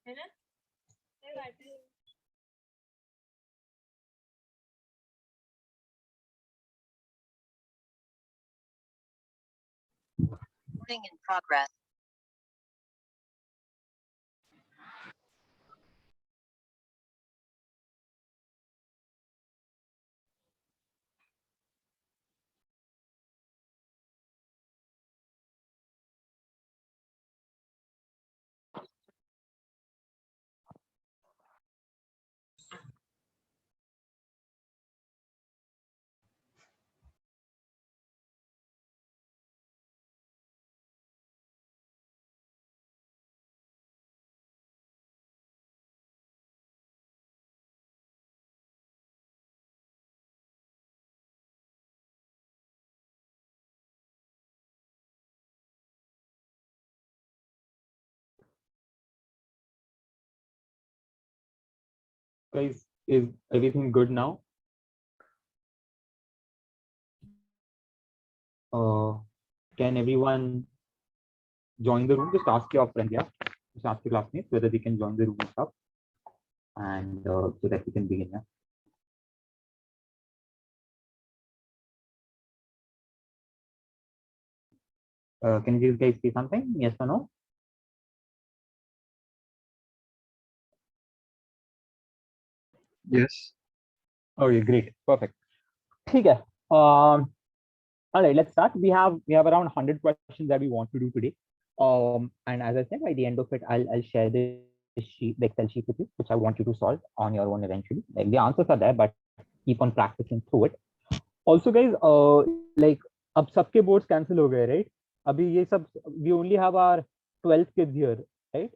है ना? Recording in progress. Guys, is everything good now? Can everyone join the room? Just ask your friend, yeah. Just ask your classmates whether they can join the room and stuff, and so that we can begin. Yeah. Can you guys say something? Yes or no? Yes. Okay, great, perfect. Okay. All right, let's start. We have around 100 questions that we want to do today. And as I said, by the end of it, I'll share the sheet, the Excel sheet with you, which I want you to solve on your own eventually. Like the answers are there, but keep on practicing through it. Also, guys, like अब सबके boards cancel हो गए, right? अभी ये सब we only have our 12th kids here, right?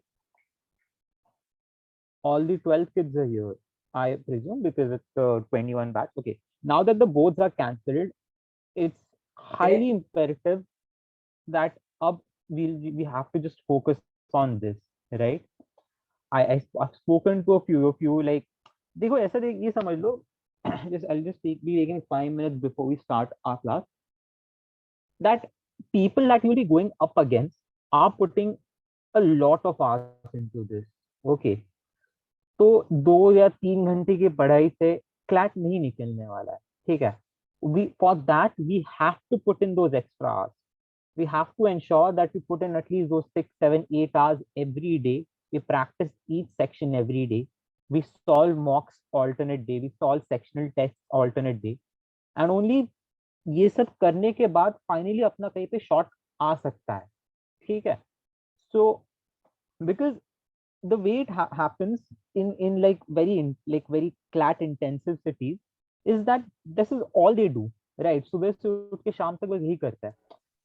All the 12 kids are here, I presume, because it's 21 batch. Okay. Now that the boards are cancelled, it's highly imperative that up we have to just focus on this, right? I've spoken to a few of you, like देखो ऐसा ये समझ लो just I'll just be taking 5 minutes before we start our class, that people that you'll be going up against are putting a lot of hours into this. Okay, तो 2 या 3 घंटे की पढ़ाई से क्लैट नहीं निकलने वाला है, ठीक है? We for that we have to put in those extra hours. We have to ensure that we put in at least those 6, 7, 8 hours every day. We practice each section every day. We solve mocks alternate day. We solve sectional tests alternate day. And only ये सब करने के बाद finally अपना कहीं पे shot आ सकता है, ठीक है? So because the way it happens in like very clat intensive cities is that this is all they do, right? सुबह से उठ के शाम तक बस यही करता है.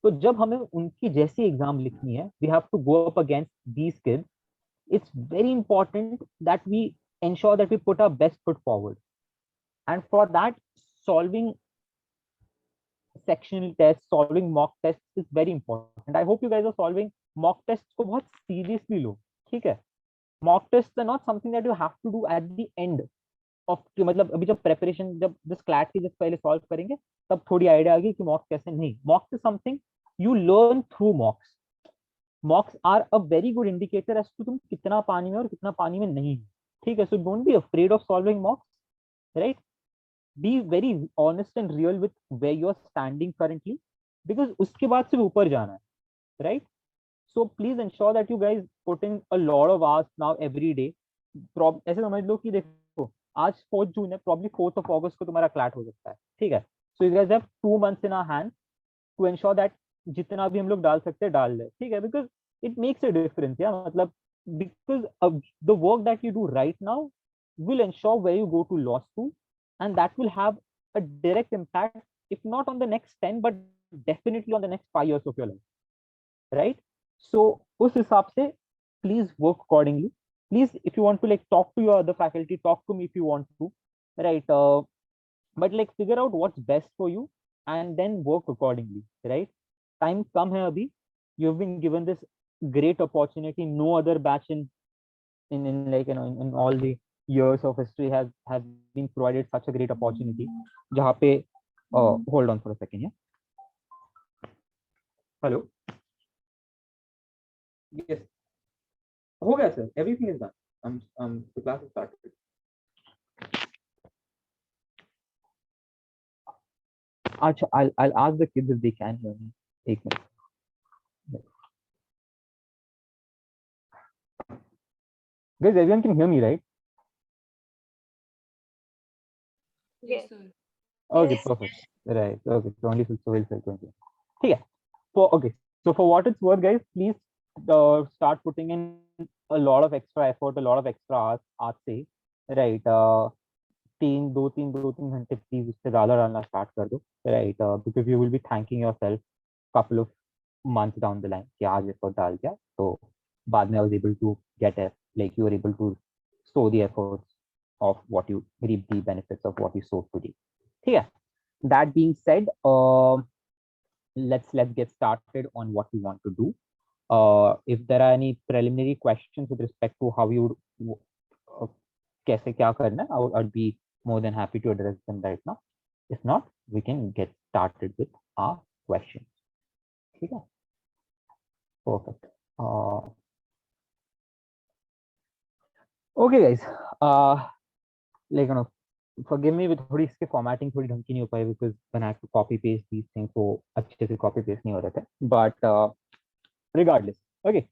तो जब हमें उनकी जैसी एग्जाम लिखनी है, we have to go up against these kids. It's very important that we ensure that we put our best foot forward, and for that solving sectional tests, solving mock tests is very important. I hope you guys are solving mock tests को बहुत seriously लो, ठीक है? Mock tests are not something that you have to do at the end of, मतलब अभी जब preparation जब जिस CLAT की जब पहले solve करेंगे तब थोड़ी आइडिया आ गई कि mock कैसे. नहीं, mocks is something you learn through mocks. Mocks are a very good indicator as to तुम कितना पानी में और कितना पानी में नहीं है, ठीक है? So don't be afraid of solving mocks, right? Be very honest and real with where you are standing currently, because उसके बाद सिर्फ ऊपर जाना है, right? So please ensure that you guys put in a lot of hours now every day. ऐसे समझ लो कि देखो आज 4th June है, probably 4th of August को तुम्हारा क्लैट हो सकता है, ठीक है? So you guys have 2 months in our hand to ensure that जितना भी हम लोग डाल सकते हैं डाल ले, ठीक है? Because it makes a difference, yeah, मतलब because the work that you do right now will ensure where you go to law school, and that will have a direct impact, if not on the next 10 but definitely on the next 5 years of your life, right? So उस हिसाब से please work accordingly. Please, if you want to like talk to your other faculty, talk to me if you want to, right? But like figure out what's best for you and then work accordingly, right? Time come है अभी. You've been given this great opportunity. No other batch in like in all the years of history has been provided such a great opportunity. जहाँ पे hold on for a second, yeah. Hello. हो गया sir, everything is done. The class is started. अच्छा, I'll ask the kids if they can hear me. एक minute. Guys, everyone can hear me, right? Yes. Yes, sir. Okay, Yes. perfect. Right. Okay, so only so we'll say 20. Okay. Okay. So for what it's worth, guys, please start putting in a lot of extra effort, a lot of extra hours. आज से, right? 3 घंटे please उससे ज्यादा डालना start कर दो, right? Because you will be thanking yourself couple of months down the line कि आज effort डाल दिया तो बाद में I was able to get it, like you were able to sow the efforts of what you reap the benefits of what you sowed today. Yeah. That being said, let's get started on what we want to do. If there are any preliminary questions with respect to how you कैसे क्या करना है, I'd be more than happy to address them right now. If not, we can get started with our questions. ठीक है? Perfect. Okay, guys. Like, you know, forgive me with थोड़ी इसके formatting थोड़ी ढंग की नहीं हो पाई because when I have to copy paste these things तो अच्छे से copy paste नहीं हो रहे थे. But regardless, okay.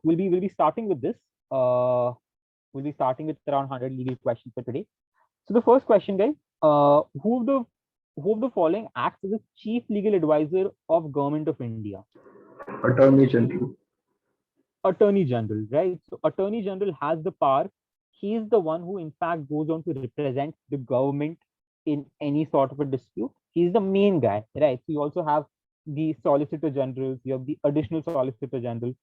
We'll be starting with this. We'll be starting with around 100 legal questions for today. So the first question, guys, who of the following acts as the chief legal advisor of Government of India? Attorney General. Attorney General, right? So Attorney General has the power. He is the one who in fact goes on to represent the government in any sort of a dispute. He's the main guy, right? So you also have the Solicitor General, you have the additional Solicitor General,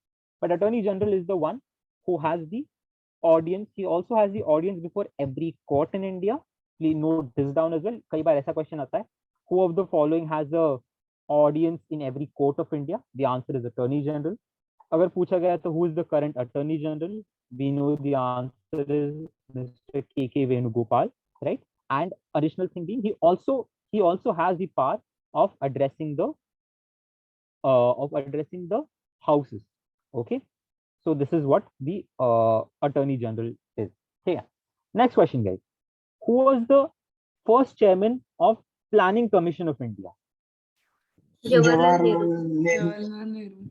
but Attorney General is the one who has the audience. He also has the audience before every court in India. Please note this down as well. कई बार ऐसा question आता है, who of the following has a audience in every court of India? The answer is Attorney General. अगर पूछा गया तो who is the current Attorney General? We know the answer is Mr. K.K. Venugopal, right? And additional thing being, he also has the power of addressing the houses. Okay, so this is what the Attorney General is. Okay. Next question, guys. Who was the first chairman of Planning Commission of India? Jawaharlal Nehru. Jawaharlal Nehru.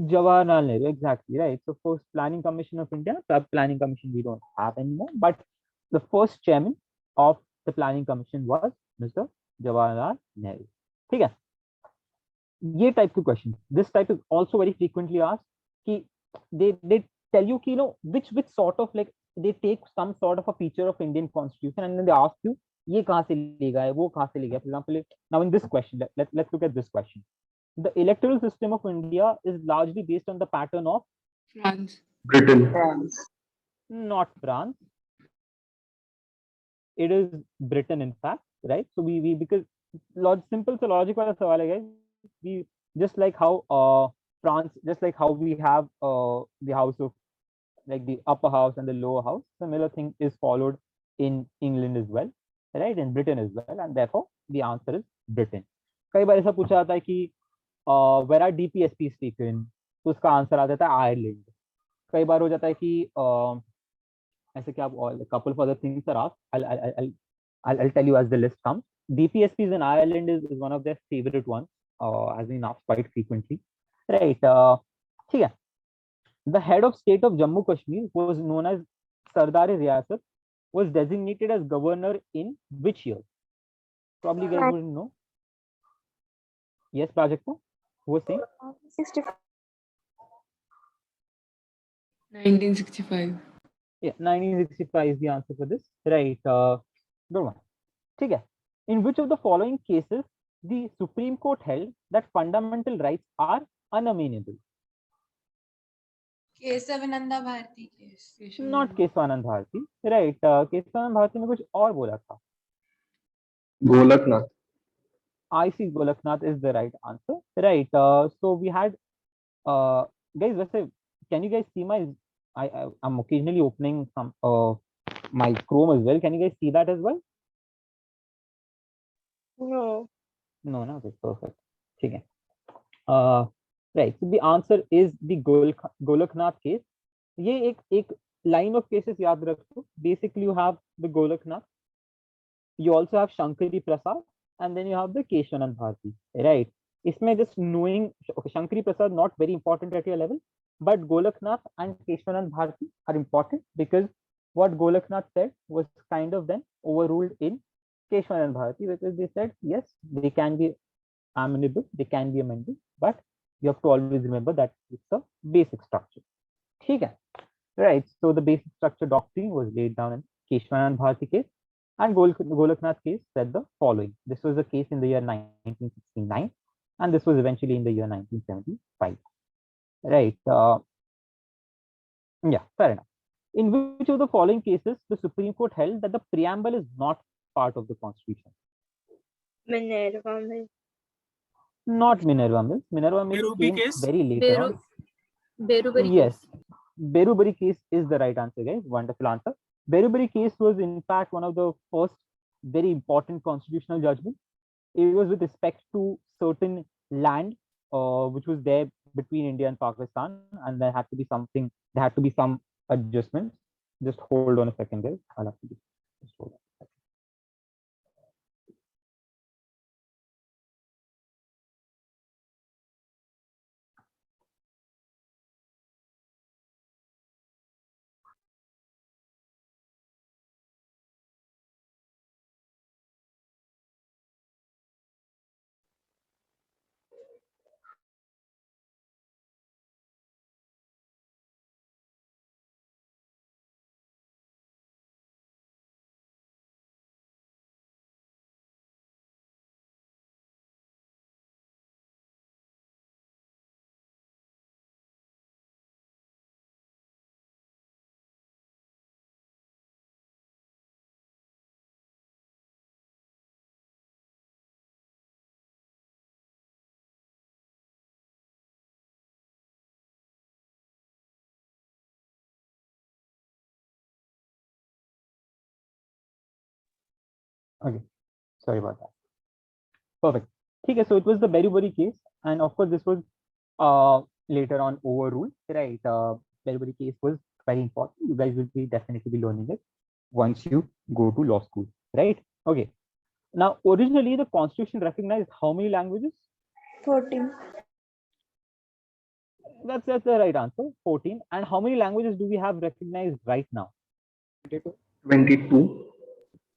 Jawaharlal Nehru, exactly, right. So first Planning Commission of India, the Planning Commission we don't have anymore, but the first chairman of the Planning Commission was Mr. Jawaharlal Nehru. ठीक है? ये type of question, this type is also very frequently asked. कि they tell you कि, you know, which sort of, like, they take some sort of a feature of Indian Constitution and then they ask you ये कहाँ से लेगा है, वो कहाँ से लेगा. For example, now in this question, let's look at this question. The electoral system of India is largely based on the pattern of France. Britain. not France. It is Britain, in fact, right? So we because simple so logic वाला सवाल है, guys. We just like how France, just like how we have the house of, like, the upper house and the lower house, similar thing is followed in England as well, right? In Britain as well, and therefore the answer is Britain. कई बार ऐसा पूछा जाता है कि where are DPSPs taken, तो उसका answer आ जाता है आयरलैंड. कई बार हो जाता है कि ऐसे क्या, couple of other things are asked. I'll tell you as the list comes. DPSPs in Ireland is one of their favorite ones, has been asked quite frequently, right? ठीक है. The head of state of Jammu Kashmir, who was known as Sardar-e-Riyasat, was designated as governor in which year? Probably you guys wouldn't know. Yes, Prajakta, who was saying? 1965. Yeah, 1965 is the answer for this, right? Good one. ठीक है. In which of the following cases the Supreme Court held that fundamental rights are unalienable? Kesavananda Bharati case. Not Kesavananda Bharati, right? Kesavananda Bharati में कुछ और बोला था. Golaknath. I see Golaknath is the right answer, right? So we had, guys, वैसे, can you guys see my? I'm occasionally opening some my Chrome as well. Can you guys see that as well? No. No, okay, perfect. ठीक है. Right. So the answer is the Golaknath case. ये एक line of cases याद रखो. Basically, you have the Golaknath. You also have Shankari Prasad, and then you have the Keshavanand Bharati, right? इसमें just knowing, okay, Shankari Prasad not very important at your level, but Golaknath and Keshavanand Bharati are important because what Golaknath said was kind of then overruled in Keshavanand Bharati, because they said yes, they can be amenable, they can be amended, but you have to always remember that it's a basic structure. ठीक है, right? So the basic structure doctrine was laid down in Keshavanand Bharati case, and Golaknath case said the following. This was a case in the year 1969, and this was eventually in the year 1975. Right? Yeah, fair enough. In which of the following cases the Supreme Court held that the preamble is not part of the Constitution? Minerva Mills. Not Minerva Mills. Minerva Mills Berube came case? very later on. Berubari Yes, Berubari case is the right answer, guys. Wonderful answer. Berubari case was in fact one of the first very important constitutional judgments. It was with respect to certain land which was there between India and Pakistan, and there had to be something, there had to be some adjustments. Just hold on a second, guys. I'll have to just hold on. Okay, sorry about that. Perfect. Okay, so it was the Berubari case, and of course this was later on overruled, right? Berubari case was very important. You guys will be definitely be learning it once you go to law school, right? Okay. Now, originally the Constitution recognized how many languages? 14. That's the right answer, 14. And how many languages do we have recognized right now? 22. 22.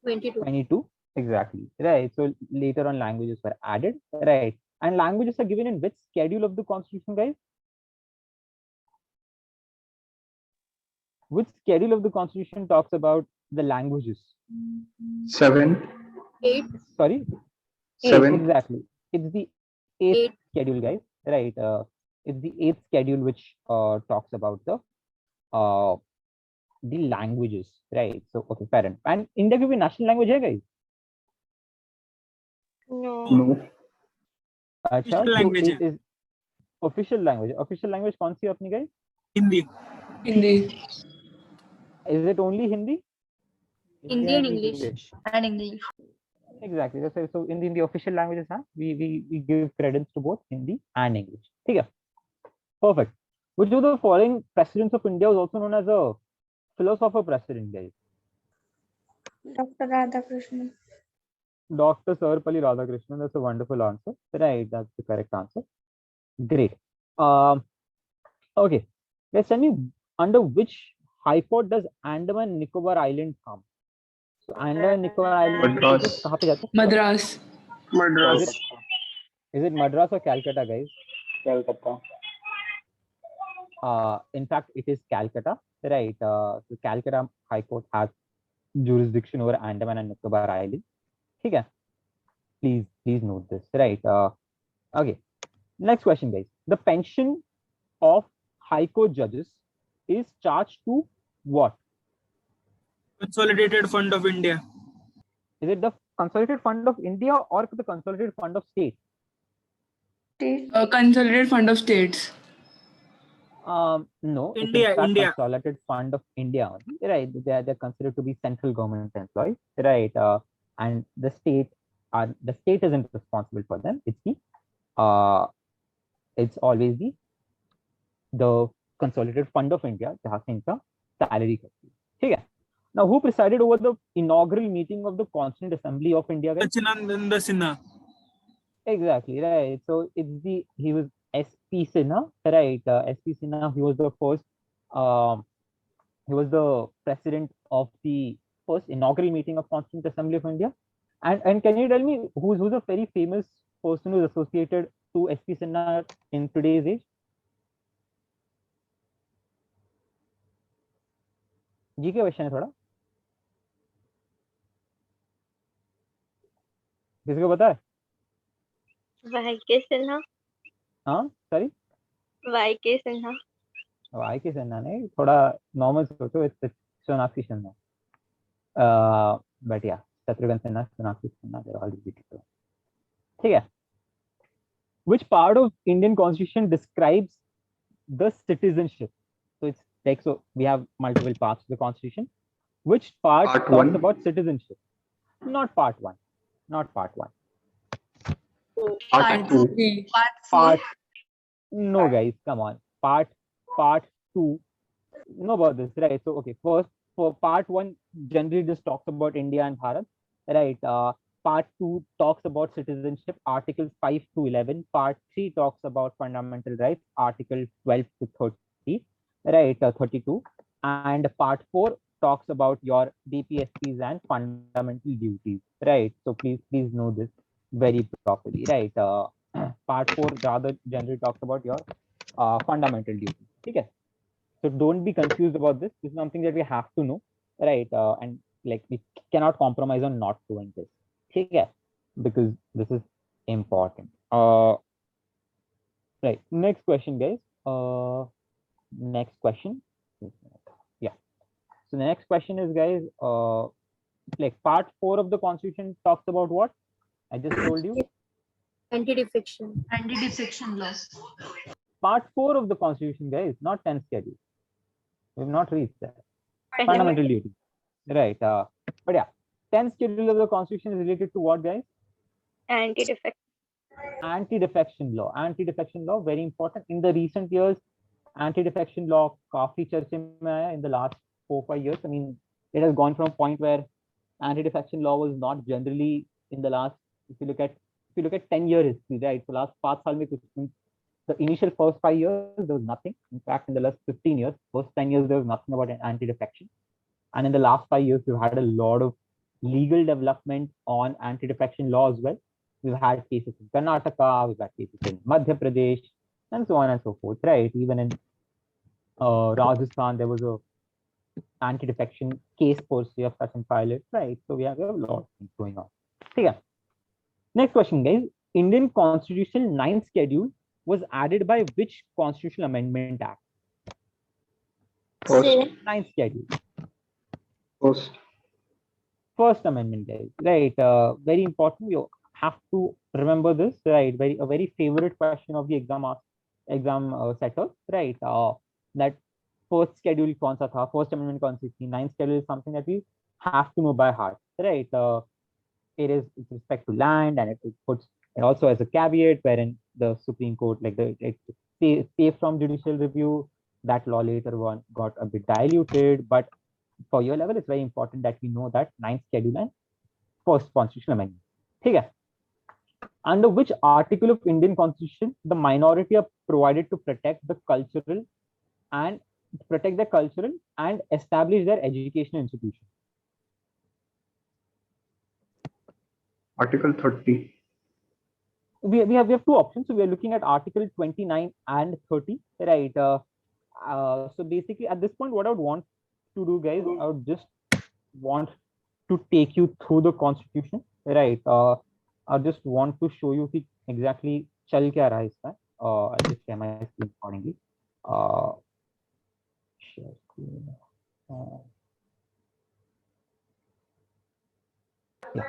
22, exactly, right? So later on languages were added, right? And languages are given in which schedule of the Constitution, guys? Which schedule of the Constitution talks about the languages? 7. 8. Sorry? 7. Exactly. It's the eighth Eight. schedule, guys, right? It's the eighth schedule which talks about the languages, right? So, okay, fair enough. And India की भी national language है, guys? No. No. अच्छा, Official so language it is official language. Official language कौन सी है अपनी, guys? Hindi. Hindi. Is it only Hindi? Hindi and English. And English. Exactly. So in the official languages, we give credence to both Hindi and English. Okay. Perfect. Which of the following presidents of India was also known as a philosopher president, guys? Dr. Radhakrishnan. Dr. Sarvepalli Radhakrishnan. That's a wonderful answer. Right, that's the correct answer. Great. Okay. Let's tell me, under which high court does Andaman and Nicobar Island come? So Andaman and Nicobar Island Madras. कहाँ पे जाता है? Madras. Madras. Is it Madras or Calcutta, guys? Calcutta. In fact, it is Calcutta, right? So Calcutta High Court has jurisdiction over Andaman and Nicobar Island. Okay. Please note this, right? Okay. Next question, guys. The pension of High Court judges is charged to what? Consolidated Fund of India. Is it the Consolidated Fund of India or the Consolidated Fund of State? Consolidated Fund of States. No, India, it's in fact India. Consolidated Fund of India only, right? They're considered to be central government employees, right? And the state isn't responsible for them. It's always the consolidated fund of India, जहां से इनका salary कटती है, ठीक है। Now, who presided over the inaugural meeting of the Constituent Assembly of India, guys? Sachinandana Sinha. Exactly, right. So he was SP Sinha, right? SP Sinha, he was the first, he was the president of the first inaugural meeting of Constituent Assembly of India. And can you tell me who's a very famous person who's associated to SP Sinha in today's age? जी क्या question है थोड़ा, किसी को पता है? YK Sinha. हाँ sorry, YK Sinha. YK Sinha नहीं, थोड़ा नॉर्मल सोचो, इट्स सोनाक्षी सिन्हा, बट या Shatrughan Sinha, Sonakshi Sinha, they're all related, ठीक है। Which part of Indian Constitution describes the citizenship? So it's like, so we have multiple parts of the Constitution. Which part Part talks one. about citizenship? Not part one. Not part one. Part 2. Three. Part. No, guys, come on. Part 2. You know about this, right? So, okay, first, for part 1, generally just talks about India and Bharat, right? Part 2 talks about citizenship, Articles 5 to 11. Part 3 talks about fundamental rights, Article 12 to 30, right? 32. And part 4 talks about your DPSPs and fundamental duties, right? So please know this very properly, right? Part 4 rather generally talks about your fundamental duties, okay? So don't be confused about this. This is something that we have to know, right? And like we cannot compromise on not doing this, okay? Because this is important. Right. Next question, guys. Next question. Yeah. So the next question is, guys, like part 4 of the Constitution talks about what? I just told you. Anti-defection. Anti-defection law. Part 4 of the Constitution, guys, not 10th schedule. We've not reached that. Fundamental duty. Right. But yeah, 10th schedule of the Constitution is related to what, guys? Anti-defection. Anti-defection law. Anti-defection law, very important. In the recent years, anti-defection law काफी चर्चे में आया in the last 4-5 years. I mean, it has gone from a point where anti-defection law was not generally in the last, if you look at 10-year history, right? So last 5 साल में कुछ, the initial first 5 years there was nothing. In fact, in the last 15 years, first 10 years there was nothing about anti-defection, and in the last 5 years we've had a lot of legal development on anti-defection law as well. We've had cases in Karnataka, we've had cases in Madhya Pradesh, and so on and so forth, right? Even in Rajasthan, there was a anti-defection case per se of such and pilot, right? So we have a lot of things going on. Okay. Next question, guys. Indian Constitution 9th schedule was added by which Constitutional Amendment Act? First. 9th schedule. First. Amendment, guys. Right. Very important. You have to remember this, right? A very favorite question of the exam setter, right? That first schedule kaun sa tha, first amendment kaun si thi, 9th schedule is something that we have to know by heart, right? It is with respect to land, and it also has a caveat wherein the Supreme Court, like it's safe from judicial review. That law later on got a bit diluted, but for your level, it's very important that we know that 9th schedule and first constitutional amendment. Okay. Under which article of Indian Constitution the minority are provided to protect the cultural and establish their educational institution? Article 30. We have 2 options. So we are looking at Article 29 and 30, right? So basically, at this point, what I would want to do, guys, I would just want to take you through the Constitution, right? I just want to show you exactly चल क्या रहा है इसका. I'll just share my screen accordingly. Share screen. Yeah.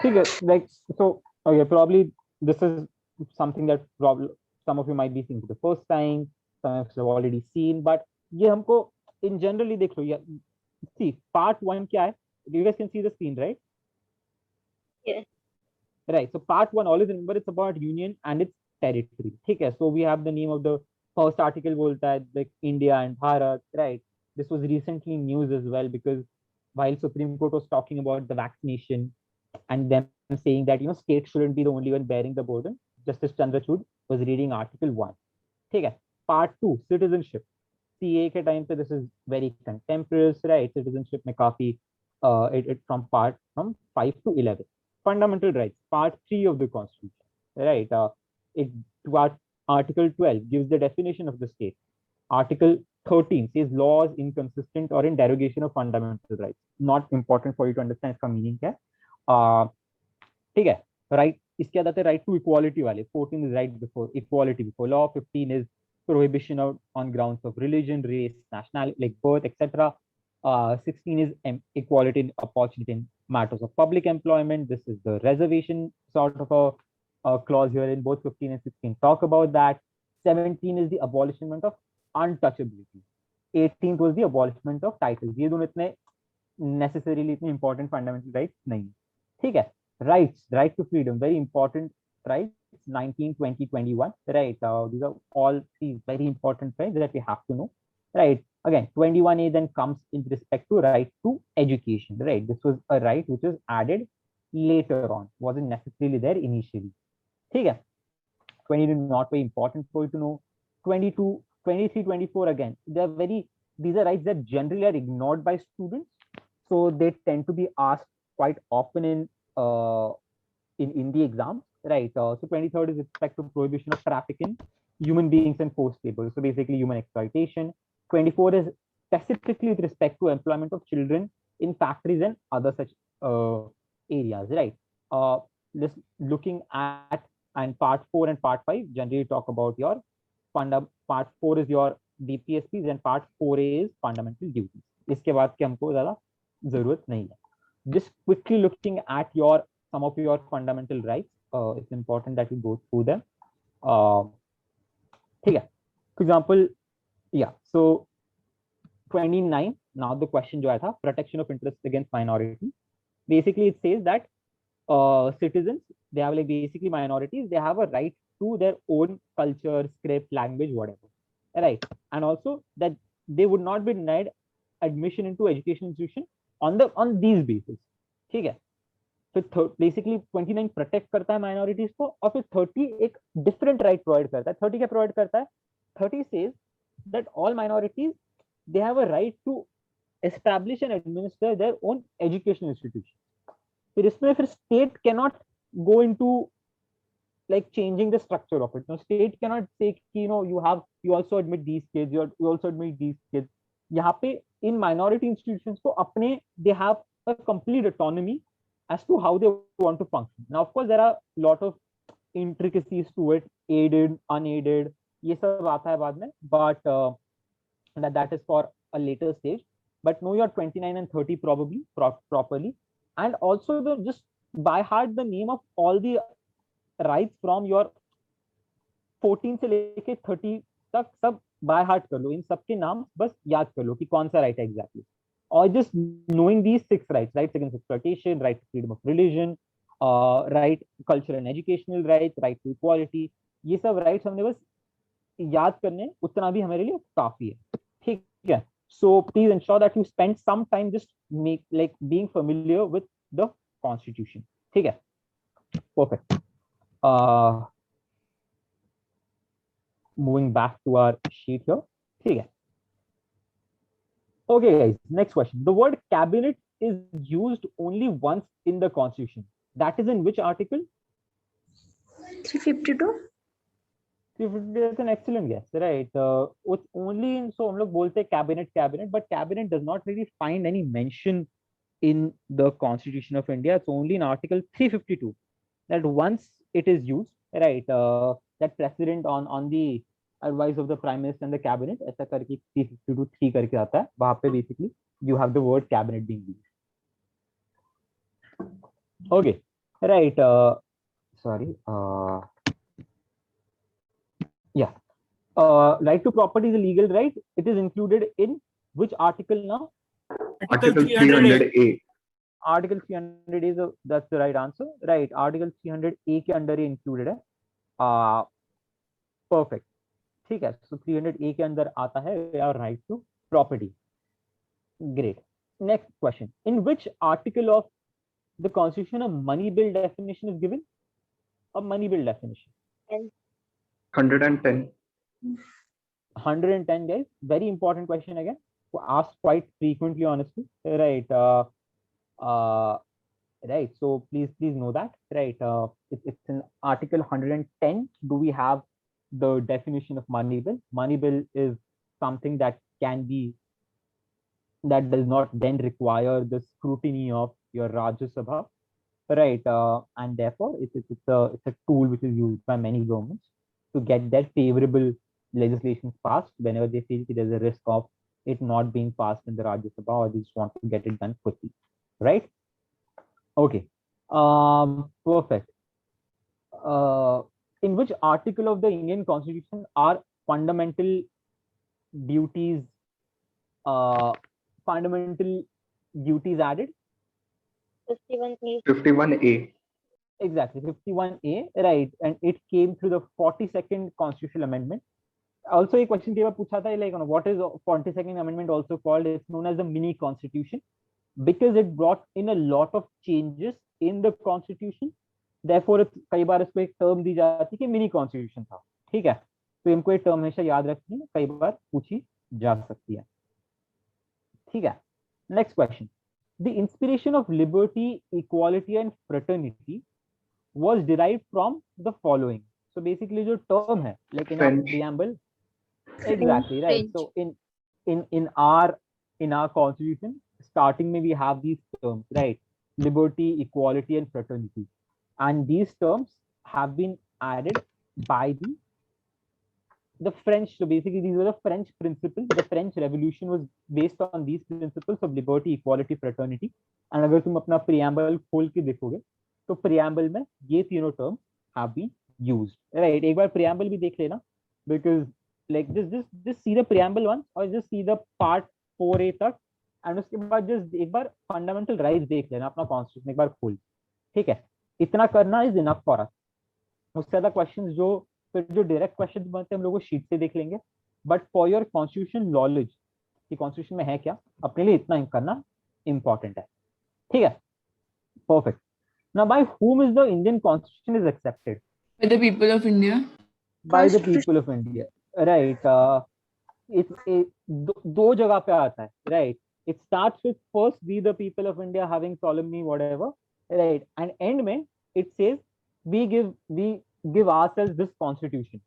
Okay, like so. Okay, probably this is something that probably some of you might be seeing for the first time. Some of you have already seen, but ये हमको in generally देख लो. See, part 1 क्या है? You guys can see the screen, right? Yes. Right. So part 1, always remember, it's about union and its territory. Okay. So we have the name of the first article बोलता है like India and Bharat, right? This was recently news as well because while Supreme Court was talking about the vaccination and them saying that states shouldn't be the only one bearing the burden, Justice Chandrachud was reading Article 1. ठीक है. Part 2, citizenship. CA के time पे this is very contemporary, right? Citizenship में काफी it from 5 to 11. Fundamental rights, part 3 of the Constitution, right? It to Article 12 gives the definition of the state. Article 13 says laws inconsistent or in derogation of fundamental rights. Not important for you to understand इसका meaning क्या है. ठीक है. Right, इसके बाद आते हैं right to equality वाले. 14 is right before equality before law. 15 is prohibition on grounds of religion, race, nationality, like birth, etc. 16 is equality in opportunity in matters of public employment. This is the reservation sort of a clause here in both 15 and 16 talk about that. 17 is the abolishment of untouchability. 18th was the abolishment of titles. ये दोनों इतने necessarily इतने important fundamental rights नहीं. ठीक है. Rights, right to freedom, very important rights. 19, 20, 21, right? These are all three very important rights that we have to know, right? Again, 21A then comes in respect to right to education, right? This was a right which was added later on, wasn't necessarily there initially. Okay. 22 not very important for you to know. 22, 23, 24 again, these are rights that generally are ignored by students, so they tend to be asked quite often in the exams, right? So 23rd is with respect to prohibition of trafficking human beings and forced labor, so basically human exploitation. 24 is specifically with respect to employment of children in factories and other such areas, right? Just looking at, and part 4 and part 5 generally talk about your part 4 is your DPSPs and part 4A is fundamental duties. इसके बाद के हमको ज़्यादा ज़रूरत नहीं है. Just quickly looking at some of your fundamental rights, it's important that you go through them. ठीक है. For example, yeah, so 29, now the question जो आया था, protection of interest against minority. Basically it says that citizens, they have like basically minorities, they have a right to their own culture, script, language, whatever, right? And also that they would not be denied admission into education institution on these basis. ठीक है. तो basically 29 protect करता है minorities को, और फिर 30 एक different right provide करता है. 30 क्या provide करता है? 30 says that all minorities, they have a right to establish and administer their own educational institution. फिर इसमें फिर state cannot go into like changing the structure of it. No, state cannot say you also admit these kids, you also admit these kids. यहाँ पे in minority institutions को अपने they have a complete autonomy as to how they want to function. Now, of course, there are a lot of intricacies to it, aided, unaided, ये सब आता है बाद में, but that is for a later stage. But know your 29 and 30 probably properly, and also just by heart the name of all the rights from your 14 से लेके 30 तक सब by heart कर लो. इन सबके नाम बस याद कर लो कि कौन सा right है exactly. Or just knowing these 6 rights: rights against exploitation, right to freedom of religion, right cultural and educational rights, right to equality. ये सब rights हमने बस याद करने, उतना भी हमारे लिए काफी है. ठीक है. So please ensure that you spend some time just being familiar with the Constitution. ठीक है. Perfect. Moving back to our sheet here. ठीक है. Okay, guys, next question. The word cabinet is used only once in the Constitution. That is in which article? 352. 350, that's an excellent guess, right? It's only in, so हम लोग बोलते हैं cabinet, but cabinet does not really find any mention in the Constitution of India. It's only in Article 352 that once it is used, right? That precedent on the advice of the Prime Minister and the Cabinet, ऐसा करके 352 करके आता है, वहाँ पे basically you have the word cabinet being used. Okay, right? Sorry. Yeah. Right to property is a legal right. It is included in which article now? Article 300A. Article 300 is that's the right answer, right? Article 300A के अंदर ही included है. Perfect. ठीक है, so 300A के अंदर आता है our right to property. Great. Next question. In which article of the Constitution a money bill definition is given? A money bill definition. 110. 110, guys. Very important question again. Asked quite frequently, honestly. Right. Right. So please know that. Right. It's in Article 110. Do we have the definition of money bill? Money bill is something that does not then require the scrutiny of your Rajya Sabha, right? And therefore, it's a tool which is used by many governments to get their favorable legislation passed whenever they feel there's a risk of it not being passed in the Rajya Sabha, or they just want to get it done quickly, right? Okay. Perfect. In which article of the Indian Constitution are fundamental duties added? 51 please. 51A. Exactly, 51A, right? And it came through the 42nd constitutional amendment. Also, a question came up, like, what is 42nd amendment also called? It's known as the mini constitution, because it brought in a lot of changes in the constitution. Therefore, कई बार इसको एक term दी जाती है कि mini constitution था, ठीक है? तो इनको एक term हमेशा याद रखनी है, कई बार पूछी जा सकती है, ठीक है? Next question. The inspiration of liberty, equality, and fraternity was derived from the following. So basically, the term है, like in our preamble. Exactly, right. So in our constitution, starting में we have these terms, right? Liberty, equality, and fraternity, and these terms have been added by the French. So basically, these were the French principles. The French Revolution was based on these principles of liberty, equality, fraternity. And अगर तुम अपना preamble खोल के देखोगे, तो preamble में ये तीनों terms have been used, right? एक बार preamble भी देख लेना, because like just see the preamble once, or just see the part 4A तक, and उसके बाद just एक बार fundamental rights देख लेना अपना constitution एक बार खोल, ठीक है? इतना करना is enough for us. उससे ज़्यादा questions जो डायरेक्ट क्वेश्चन बनते हैं हम लोग शीट से देख लेंगे, but for your constitution knowledge कि कॉन्स्टिट्यूशन में है क्या, अपने लिए इतना करना इंपॉर्टेंट है, ठीक है? Perfect. Now by whom is the Indian constitution is accepted? By the people of India. By the people of India, right? दो जगह पे आता है, right? It starts with first we the people of India having solemnly whatever, right? And end में it says we give ourselves this constitution,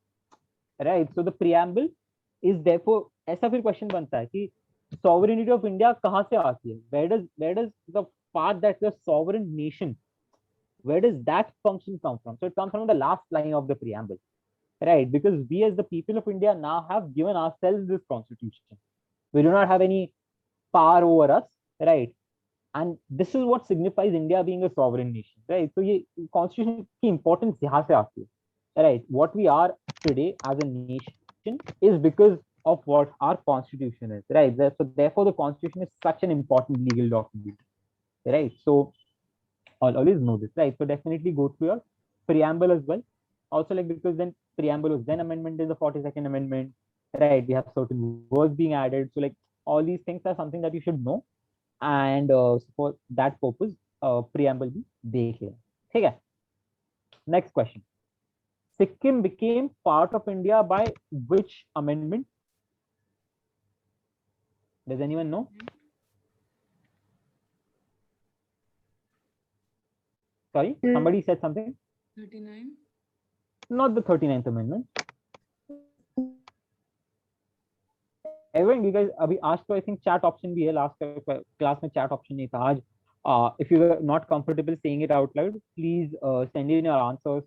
right? So the preamble is therefore, ऐसा फिर question बनता है कि sovereignty of India कहाँ से आती है? Where does the part that the sovereign nation, where does that function come from? So it comes from the last line of the preamble, right? Because we as the people of India now have given ourselves this constitution. We do not have any power over us, right? And this is what signifies India being a sovereign nation, right? So ये constitution की importance यहाँ से आती है, right? What we are today as a nation is because of what our constitution is, right? So therefore the constitution is such an important legal document, right? So I'll always know this, right? So definitely go through your preamble as well. Also, like, because then preamble was then amendment in the 42nd amendment, right? We have certain words being added. So like all these things are something that you should know. And for that purpose, preamble भी देख लें, ठीक है? Next question. Sikkim became part of India by which amendment? Does anyone know? Sorry, somebody said something. 39. Not the 39th amendment. Everyone, you guys, अभी आज तो I think chat option भी है. Last class में chat option नहीं था आज. If you are not comfortable saying it out loud, please send in your answers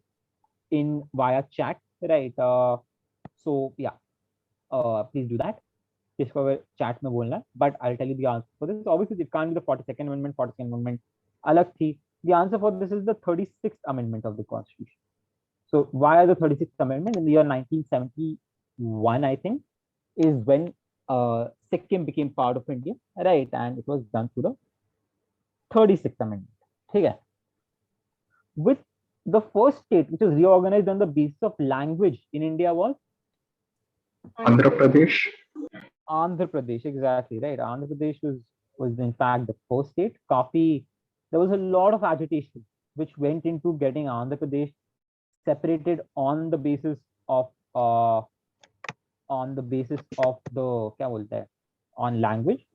in via chat, right? So yeah, please do that. इसको अगर chat में बोलना है, but I'll tell you the answer for this. Obviously, it can't be the 42nd amendment. 42nd amendment अलग थी. The answer for this is the 36th amendment of the Constitution. So why the 36th amendment? In the year 1971, I think, is when Sikkim became part of India, right? And it was done through the 36th amendment. Okay. With the first state which was reorganized on the basis of language in India was Andhra Pradesh. Andhra Pradesh, exactly right. Andhra Pradesh was in fact the first state. There was a lot of agitation which went into getting Andhra Pradesh separated of uh, on the basis of the क्या बोलते हैं on language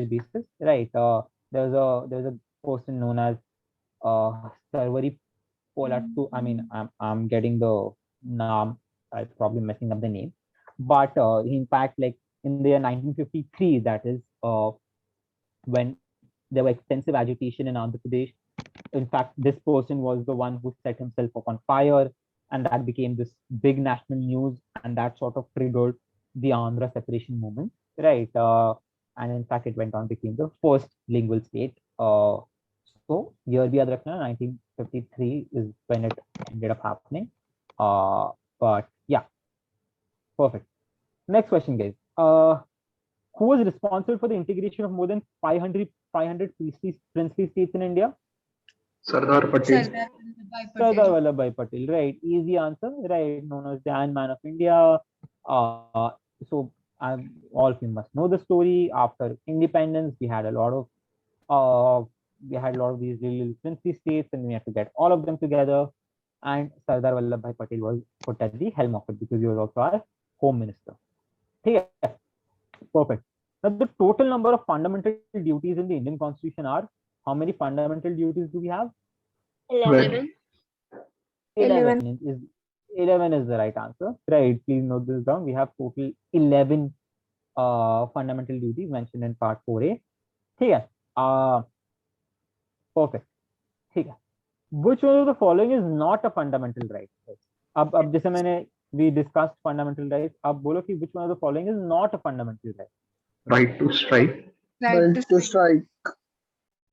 basis, right? There's a person known as Sarvari Polattu. I mean, I'm getting the name. I'm probably messing up the name, but in fact, like in the year 1953, that is when there were extensive agitation in Andhra Pradesh. In fact, this person was the one who set himself up on fire, and that became this big national news, and that sort of triggered the Andhra separation movement, right? And in fact, it went on became the first lingual state. So year we are 1953 is when it ended up happening. But yeah, perfect. Next question, guys. Who was responsible for the integration of more than 500 princely states in India? Sardar Patel. Sardar Vallabhbhai Patel, right? Easy answer, right? Known as the Iron Man of India. So all of you must know the story. After independence, we had a lot of these little princely states, and we had to get all of them together. And Sardar Vallabhbhai Patel was put at the helm of it because he was also our home minister. Okay, perfect. Now, the total number of fundamental duties in the Indian Constitution are how many fundamental duties do we have? 11. 11 is the right answer, right? Please note this down. We have total 11 fundamental duties mentioned in part 4A. Okay, perfect. Okay, which one of the following is not a fundamental right? अब जैसे मैंने we discussed fundamental rights. अब बोलो कि which one of the following is not a fundamental right? Right to strike. Right to strike.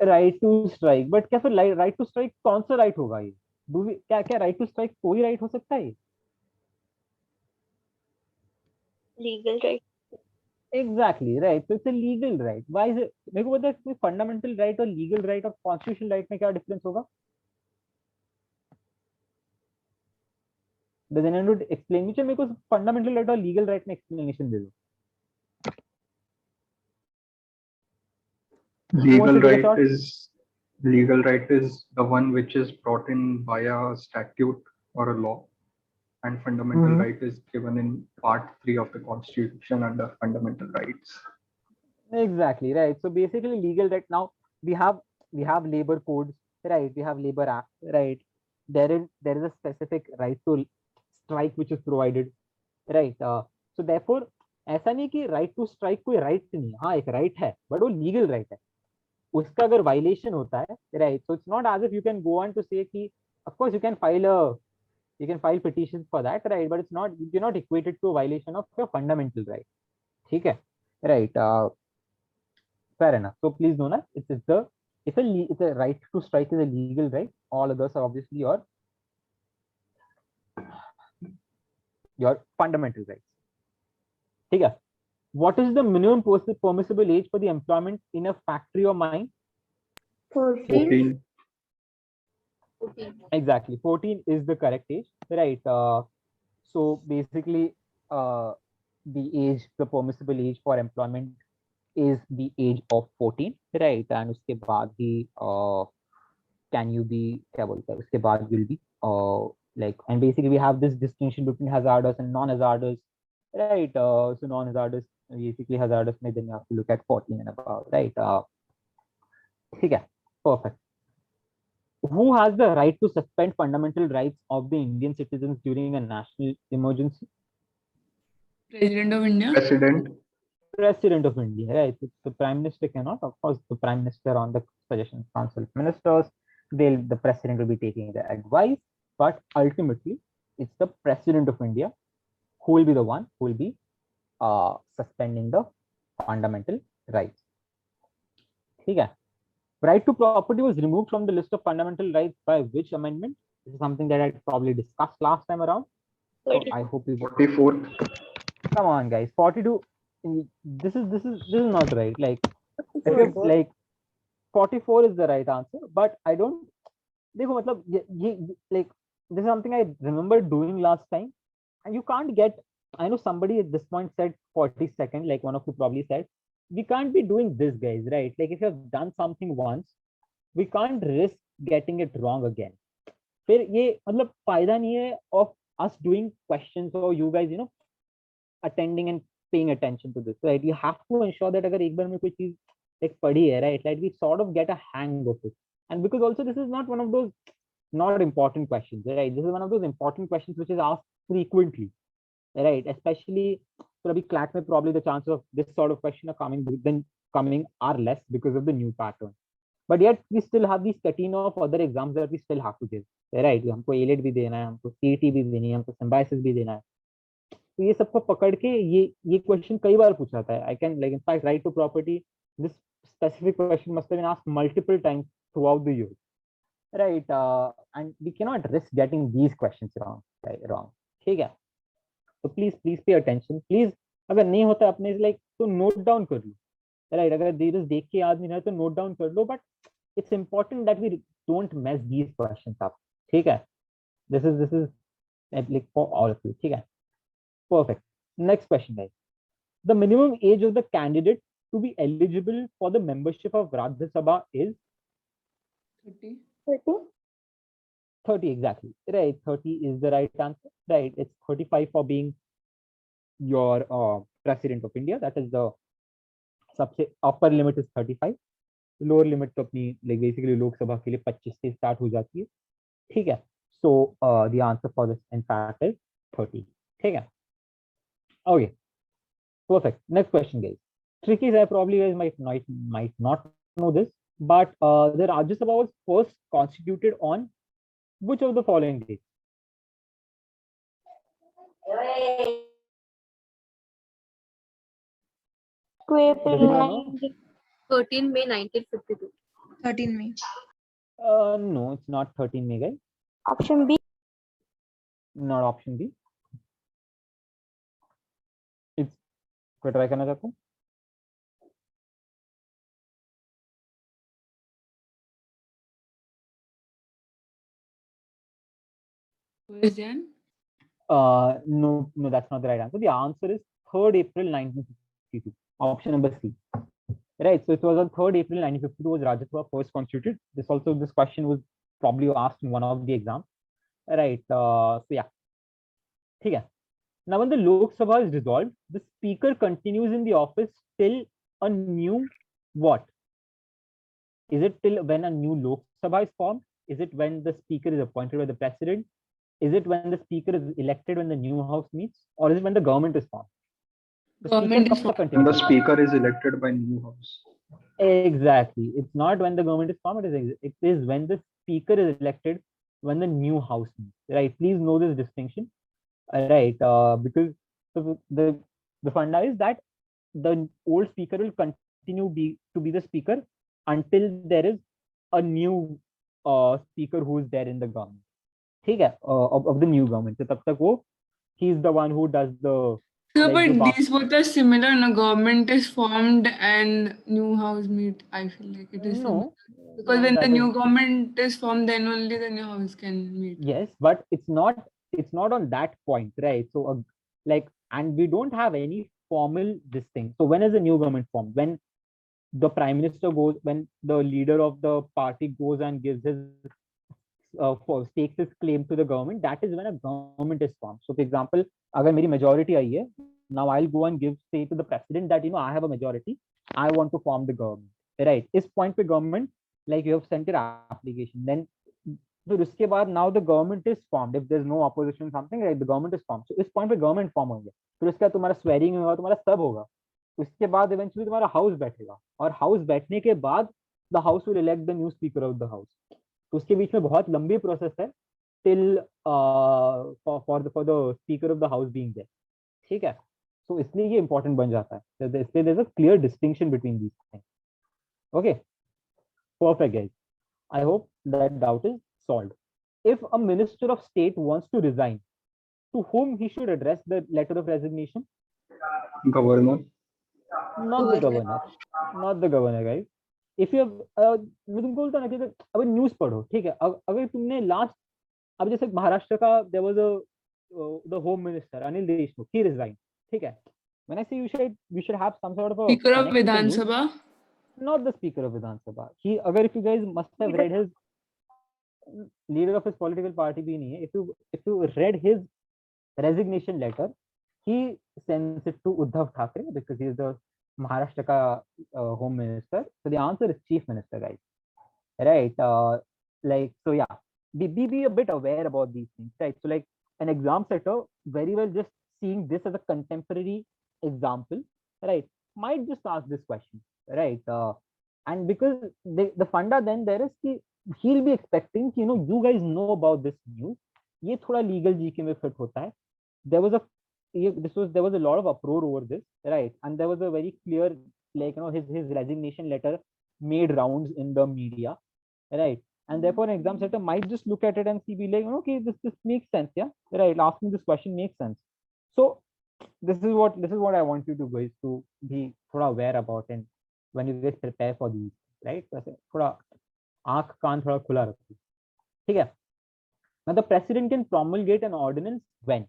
Right to strike. But क्या फिर right to strike कौन सा right होगा ये? क्या right to strike कोई right हो सकता है? Legal right. Exactly, right. So it's a legal right. Why is it? मेरे को पता है कोई fundamental right और legal right और constitutional right में क्या difference होगा? Does anyone explain? मुझे मेरे को fundamental right और legal right में explanation दे दो. Legal right is the one which is brought in via statute or a law, and fundamental right is given in part 3 of the Constitution under fundamental rights. Exactly, right. So basically legal right now we have labor codes, right? We have labor act, right? There is a specific right to strike which is provided, right? So therefore ऐसा नहीं कि right to strike कोई right नहीं है. हाँ एक right है, but वो legal right है. उसका अगर violation होता है, right? So it's not as if you can go on to say कि of course you can file petitions for that, right? But it's not, you cannot equate it to a violation of your fundamental right. ठीक है, right? Fair enough. So please know that it's a right to strike is a legal right. All others are obviously your fundamental rights. ठीक है. What is the minimum permissible age for the employment in a factory or mine? 14. Exactly, 14 is the correct age, right? So basically, the permissible age for employment is the age of 14, right? And उसके बाद भी can you be क्या बोलते हैं? उसके बाद will be like, and basically we have this distinction between hazardous and non-hazardous, right? So non-hazardous, basically hazardous, then you have to look at 14 and above, right? ठीक है, perfect. Who has the right to suspend fundamental rights of the Indian citizens during a national emergency? President of India. President of India, right? The Prime Minister cannot. Of course, the Prime Minister on the suggestion of Council of Ministers, the President will be taking the advice, but ultimately it's the President of India who will be the one who will be suspending the fundamental rights. ठीक है. Right to property was removed from the list of fundamental rights by which amendment? This is something that I probably discussed last time around. So I hope you 44th. Come on, guys. 42. This is not right. Like, like 44 is the right answer, but I don't. देखो मतलब like this is something I remember doing last time, and you can't get I know somebody at this point said 40 seconds, like one of you probably said, we can't be doing this, guys, right? Like if you have done something once, we can't risk getting it wrong again. फिर ये मतलब फायदा नहीं है of us doing questions or you guys, you know, attending and paying attention to this, right? You have to ensure that अगर एक बार में कोई चीज like पढ़ी है, right? Like we sort of get a hang of it. And because also this is not one of those not important questions, right? This is one of those important questions which is asked frequently, right? Especially for a CLAT में probably the chances of this sort of question are coming are less because of the new pattern. But yet we still have these catena of other exams that we still have to give, right? हमको ALET भी देना है, हमको CET भी देनी है, हमको symbiosis भी देना है. तो ये सबको पकड़ के ये क्वेश्चन कई बार पूछा था. I can like in fact right to property, this specific question must have been asked multiple times throughout the year, right? And we cannot risk getting these questions wrong, right? Wrong. ठीक है? So please pay attention. Please अगर नहीं होता अपने like तो note down कर लो, right? अगर धीरे देख के याद नहीं रहा तो note down कर लो. But it's important that we don't mess these questions up. ठीक है? This is like for all of you. ठीक है? Perfect. Next question, guys. The minimum age of the candidate to be eligible for the membership of Rajya Sabha is 30. 30 exactly, right? 30 is the right answer, right? It's 35 for being your president of India. That is the सबसे upper limit is 35. Lower limit तो अपनी like basically Lok Sabha के लिए 25 से start हो जाती है. ठीक है? So the answer for this in fact is 30. ठीक है? Okay, perfect. Next question, guys. Tricky is probably guys might not know this, but the Rajya Sabha was first constituted on which of the following dates? 2 April Does anyone know? 13 May 1952. 13 May. No, it's not 13 May, guys. Option B. Not option B. It's कोई try करना चाहता हूँ? Where's Jan? No, that's not the right answer. The answer is 3rd April 1952. Option number C. Right. So it was on 3rd April 1952 was Rajya Sabha first constituted. This question was probably asked in one of the exams. Right. So yeah. ठीक है. Now when the Lok Sabha is dissolved, the speaker continues in the office till a new what? Is it till when a new Lok Sabha is formed? Is it when the speaker is appointed by the president? Is it when the speaker is elected when the new house meets? Or is it when the government is formed? The Government speaker is कब तक formed. And continue the करता है? speaker is elected by new house. Exactly. It's not when the government is formed. It is when the speaker is elected when the new house meets. Right. Please know this distinction. Right. Because the funda is that the old speaker will continue to be the speaker until there is a new speaker who is there in the government. ठीक है? Of the new government. So तब तक वो he is the one who does the So, like but the these both are similar. No, government is formed and new house meet. I feel like it is similar. no, Because no, when the that new is government is formed, then only the new house can meet. yes, but it's not on that point, right? So like, and we don't have any formal this thing. So when is the new government formed? When the prime minister goes, when the leader of the party goes and gives his stakes his claim to the government, that is when a government is formed. So for example, अगर मेरी majority आई है, now I'll go and say to the president that I have a majority, I want to form the government, right? इस point पे government, like you have sent your application, then फिर उसके बाद now the government is formed. If there's no opposition something, right, the government is formed. So इस point पे government form हो गया. फिर उसके बाद तुम्हारा swearing होगा, तुम्हारा सब होगा. उसके बाद eventually तुम्हारा house बैठेगा, और house बैठने के बाद the house will elect the new speaker of the house. तो उसके बीच में बहुत लंबी प्रोसेस है till for the speaker of the house being there. ठीक है? So इसलिए ये important बन जाता है. इसलिए there's a clear distinction between these things. Okay, perfect guys. I hope that doubt is solved. If a minister of state wants to resign, to whom he should address the letter of resignation? Governor. Not the governor. Not the governor, guys. If you have मैं तुमको बोलता ना कि अगर news पढ़ो, ठीक है? अगर तुमने लास्ट अब जैसे महाराष्ट्र का there was a the home minister Anil Deshmukh, he resigned. ठीक है. When I say we should have some sort of a Speaker of connect with the Vidhan news. Sabha. Not the Speaker of Vidhan Sabha. He, agar if you guys must have read his leader of his political party bhi nahi hai. If you read his resignation letter, he sends it to Uddhav Thackeray because he is the Maharashtra ka home minister. So the answer is chief minister, guys. Right? Like, so yeah, be a bit aware about these things, right? So like an exam setter, very well just seeing this as a contemporary example, right, might just ask this question, right? And because the funda then there is ki he'll be expecting, you know, you guys know about this news. ये थोड़ा legal GK में fit होता है. There was a lot of uproar over this, right? And there was a very clear, like, you know, his resignation letter made rounds in the media, right? And therefore an exam setter might just look at it and see, be like, okay, this makes sense, yeah, right? Asking this question makes sense. So this is what I want you to guys to be thoda aware about, and when you guys prepare for these, right? थोड़ा आँख कान थोड़ा खुला रखो, ठीक है? Now the president can promulgate an ordinance when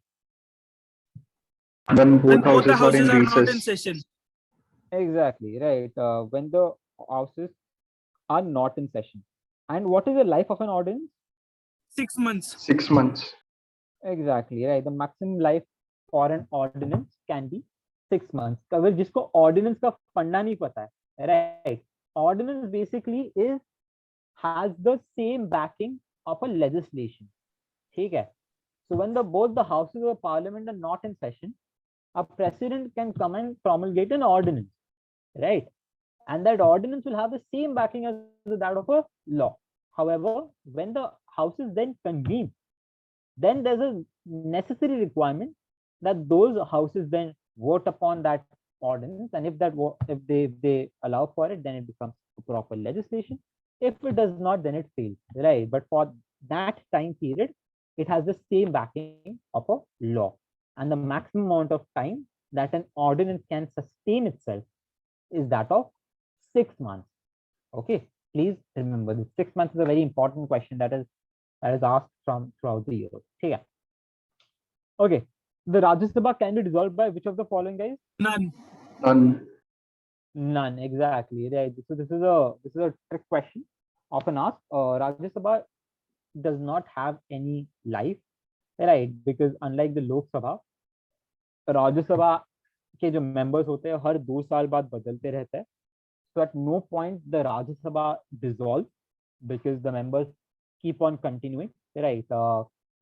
When both When both the houses are in houses are not in recess. session. exactly, right? When the houses are not in session. And what is the life of an ordinance? 6 months. 6 months. Exactly, right? The maximum life for an ordinance can be 6 months. अगर जिसको ordinance का फंडा नहीं पता है, right? Ordinance basically has the same backing of a legislation. ठीक है? So when both the houses of parliament are not in session, a president can come and promulgate an ordinance, right? And that ordinance will have the same backing as that of a law. However, when the houses then convene, then there's a necessary requirement that those houses then vote upon that ordinance, and if they allow for it, then it becomes a proper legislation. If it does not, then it fails, right? But for that time period, it has the same backing of a law, and the maximum amount of time that an ordinance can sustain itself is that of 6 months. Okay, please remember this. 6 months is a very important question that is asked from throughout the year. Okay. Okay. The Rajya Sabha can be dissolved by which of the following, guys? None. None. None. Exactly. Right. So this is a trick question often asked. Rajya Sabha does not have any life, right? Because unlike the Lok Sabha, Rajya Sabha के जो members होते हैं हर 2 साल बाद बदलते रहते हैं. So at no point the Rajya Sabha dissolves because the members keep on continuing, right?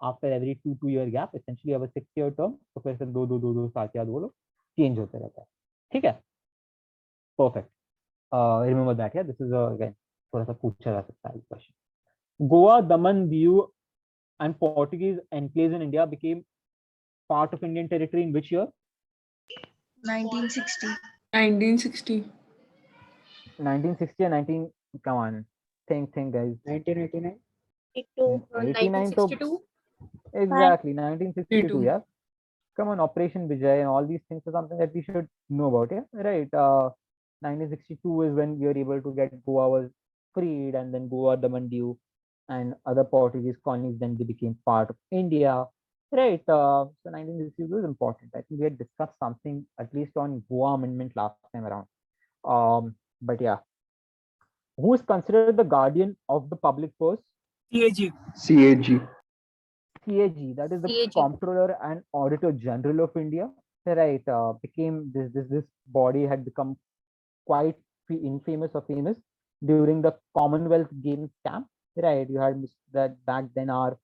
After every 2-year gap, essentially have a 6-year term. So फिर से 2 साल के बाद वो लोग change होते रहता है. ठीक है? Perfect. Remember that, yeah. This is again थोड़ा सा पूछा जा सकता है question. Goa, Daman, Diu, and Portuguese enclaves in India became part of Indian territory in which year? 1960. 1960. 1960 or 19. Come on, think, guys. 1989. 1962. Exactly, 1962. 62. Yeah. Come on, Operation Vijay and all these things are something that we should know about. Yeah, right. 1962 is when we were able to get Goa was freed, and then Goa, Daman, Diu, and other Portuguese colonies then they became part of India. Right. So 1962 is important. I think we had discussed something at least on Goa Amendment last time around. But yeah, who is considered the guardian of the public purse? CAG. CAG. CAG, that is the CAG. Comptroller and Auditor General of India, right? Became this body had become quite infamous or famous during the Commonwealth Games scam, right? You had that back then our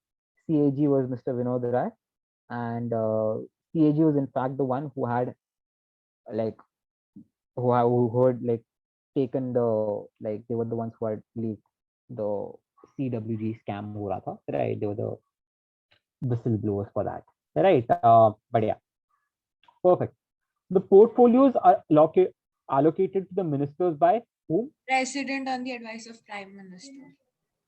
CAG was Mr. Vinod Rai, and CAG was in fact the one who had like who had like taken the like they were the ones who had leaked the CWG scam ho raha tha, right? They were the whistleblowers for that, right? But yeah, perfect. The portfolios are allocated to the ministers by whom? President on the advice of Prime Minister.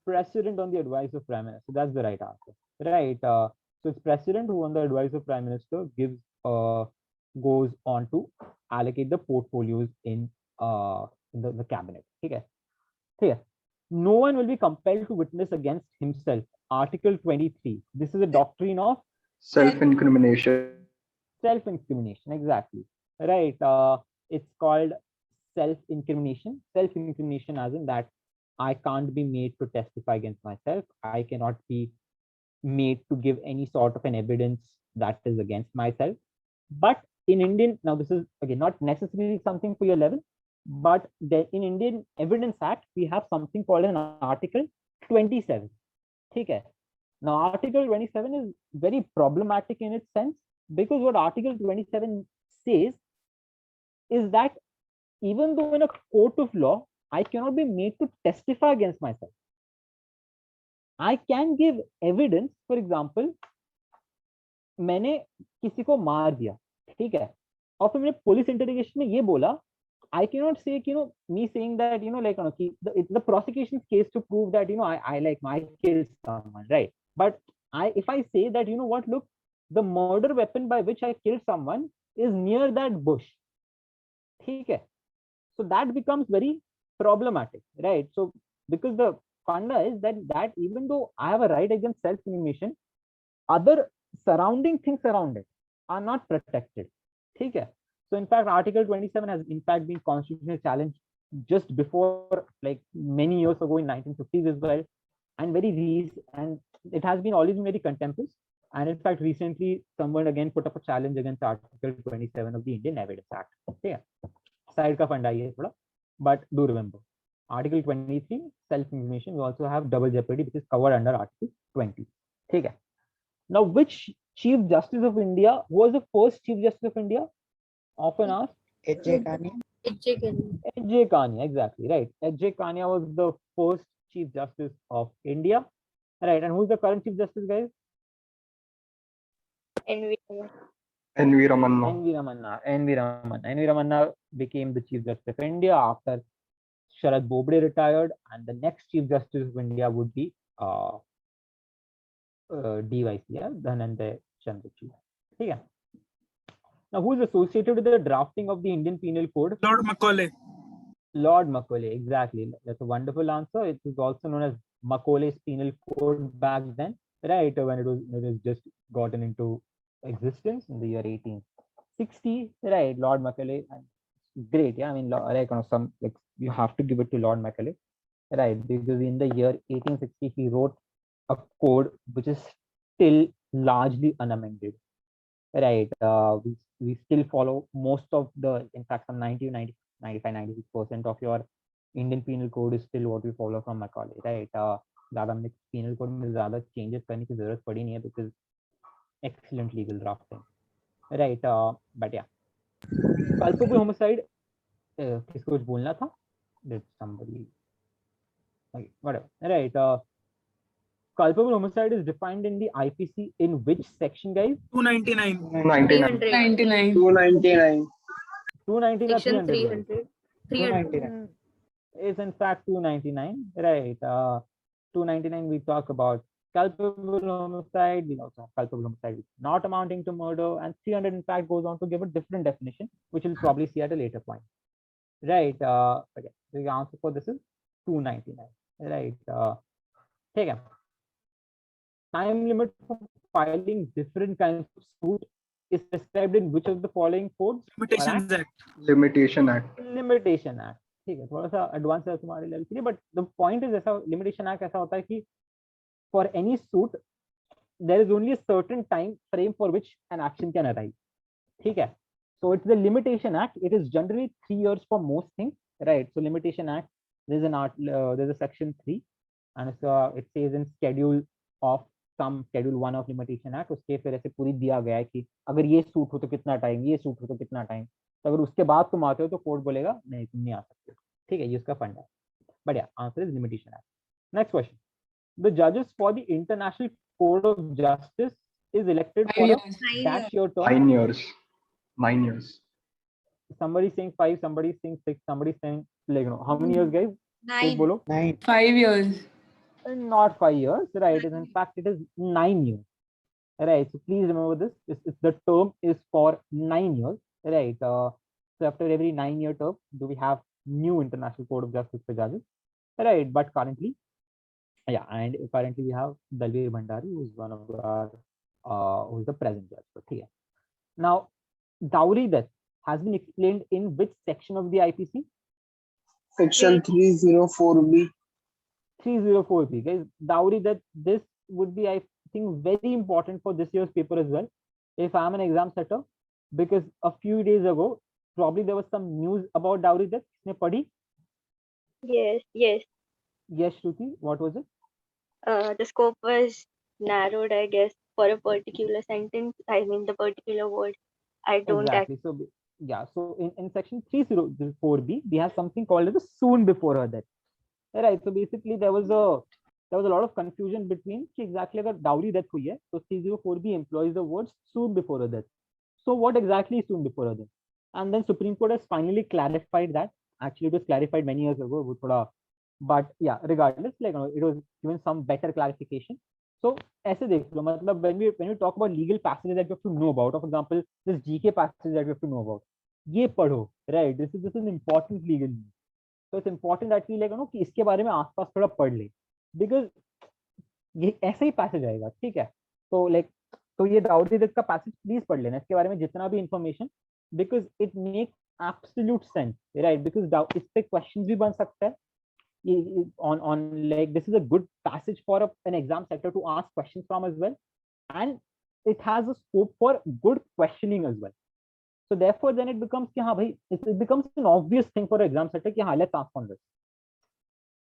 President on the advice of Prime Minister. That's the right answer, right? So it's President who, on the advice of Prime Minister, goes on to allocate the portfolios in the cabinet. Okay, clear. No one will be compelled to witness against himself. Article 23. This is a doctrine of Self-incrimination. Self-incrimination, exactly. Right. It's called self-incrimination. Self-incrimination as in that I can't be made to testify against myself. I cannot be made to give any sort of an evidence that is against myself. But in Indian, now this is again not necessarily something for your level, but in Indian Evidence Act, we have something called an Article 27. Okay. Now, Article 27 is very problematic in its sense, because what Article 27 says is that even though in a court of law, I cannot be made to testify against myself, I can give evidence. For example, मैंने किसी को मार दिया, ठीक है, और फिर मैंने पुलिस इंटरोगेशन में ये बोला, I cannot say, me saying that, like, the prosecution's case to prove that, I killed someone, right? But if I say that, what, look, the murder weapon by which I killed someone is near that bush, okay? So that becomes very problematic, right? So because the funda is that even though I have a right against self-incrimination, other surrounding things around it are not protected, okay? So in fact, Article 27 has in fact been constitutional challenged just before, like many years ago in 1950s as well, and and it has been always been very contemporary. And in fact, recently someone again put up a challenge against Article 27 of the Indian Evidence Act. Okay, side ka funda hai thoda, but do remember Article 23 self-incrimination. We also have double jeopardy, which is covered under Article 20. Okay. Now, which Chief Justice of India was the first Chief Justice of India? Often asked. H.J. Kania, exactly right. H.J. Kania was the first Chief Justice of India, right? And who's the current Chief Justice, guys? N.V. Ramanna. N.V. Ramanna became the Chief Justice of India after Sharad Bobde retired, and the next Chief Justice of India would be DYCL, Dhananjay Chandrachud. Yeah. Now, who is associated with the drafting of the Indian Penal Code? Lord Macaulay. Lord Macaulay, exactly. That's a wonderful answer. It was also known as Macaulay's Penal Code back then, right? When it was just gotten into existence in the year 1860, right? Lord Macaulay, great. Yeah, I mean, you have to give it to Lord Macaulay, right? Because in the year 1860, he wrote a code which is still largely unamended, right? We still follow most of the, in fact, some 95-96% of your Indian Penal Code is still what we follow from Macaulay, right? ज़्यादा हमने penal code में ज़्यादा changes करने की ज़रूरत पड़ी नहीं है, because excellent legal drafting, right? But yeah, culpable homicide, किसको कुछ बोलना था? Did somebody? Okay, whatever, right? Culpable homicide is defined in the IPC in which section, guys? 299. 99. 99. 299. 299 or Section 300? 300. 299. Is in fact 299, right? 299 we talk about culpable homicide. We also have culpable homicide not amounting to murder, and 300 in fact goes on to give a different definition, which we'll probably see at a later point, right? Okay, so the answer for this is 299, right? Okay. Time limit for filing different kinds of suit is prescribed in which of the following codes? Limitations Act. Limitation Act. Limitation Act. ठीक है, थोड़ा सा advance है तुम्हारे level के लिए, but the point is ऐसा, limitation act ऐसा होता है कि for any suit there is only a certain time frame for which an action can arise, ठीक है? So it's the limitation act. It is generally 3 years for most things, right? So limitation act, there's a section 3 and it says in schedule of schedule 1 of limitation act, उसके फिर ऐसे पूरी दिया गया है कि अगर ये सूट हो तो कितना टाइम, ये सूट हो तो कितना टाइम, तो अगर उसके बाद तुम आते हो तो कोर्ट बोलेगा नहीं तुम नहीं आ सकते, ठीक है? ये उसका फंड है. बट या answer is limitation act. Next question. The जजेस for the international code of justice is elected for a that your term. 9 years. 9 years. somebody is saying 5, somebody is saying 6, somebody is saying, like, no, how many years, guys? 9. bolo. 9. 5 years. Not 5 years, right? In fact, it is 9 years, right? So please remember this. The term is for 9 years, right? So after every 9-year term, do we have new international code of justice for judges, right? But currently, yeah, and currently we have Dalveer Bhandari, who is one of our who is the present judge. So ठीक है. Now, dowry death has been explained in which section of the IPC? Section 304B. 304B. Guys, dowry death, this would be, I think, very important for this year's paper as well. If I'm an exam setter, because a few days ago, probably there was some news about dowry death. किसने पढ़ी? Yes, yes. Yes, Shruti, what was it? The scope was narrowed, I guess, for a particular sentence. I mean, the particular word. I don't Exactly. So yeah, so in section 304B, we have something called as a soon before her death. Right. So basically, there was a lot of confusion between कि exactly अगर dowry death हुई है, so 304B employs the words soon before her death. So what exactly is soon before her death? And then Supreme Court has finally clarified that. Actually, it was clarified many years ago. वो थोड़ा, but yeah, regardless, like it was given some better clarification. So ऐसे देख लो, मतलब when we talk about legal passages that you have to know about, for example, this GK passage that you have to know about, ये पढ़ो, right? This is an important legal news. So it's important that we like कि इसके बारे में आसपास थोड़ा पढ़ ले, because ये ऐसे ही पैसेज आएगा, ठीक है? तो लाइक तो ये दाऊदी का पैसेज प्लीज पढ़ लेना, इसके बारे में जितना भी information, because it makes absolute sense, right? Because इस पे क्वेश्चंस भी बन सकता है on like this is a good passage for an exam sector to ask questions from as well, and it has a scope for good questioning as well. So therefore then it becomes कि हाँ भाई, it becomes an obvious thing for exam sector कि हाँ, let's ask on this,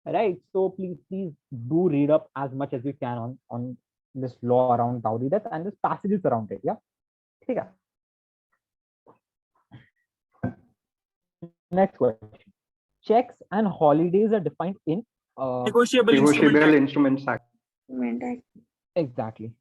right? So please do read up as much as you can on this law around dowry death and this passages around it. Yeah, ठीक है. Next question. Checks and holidays are defined in Negotiable Instrument Negotiable Act. Instruments Act. exactly.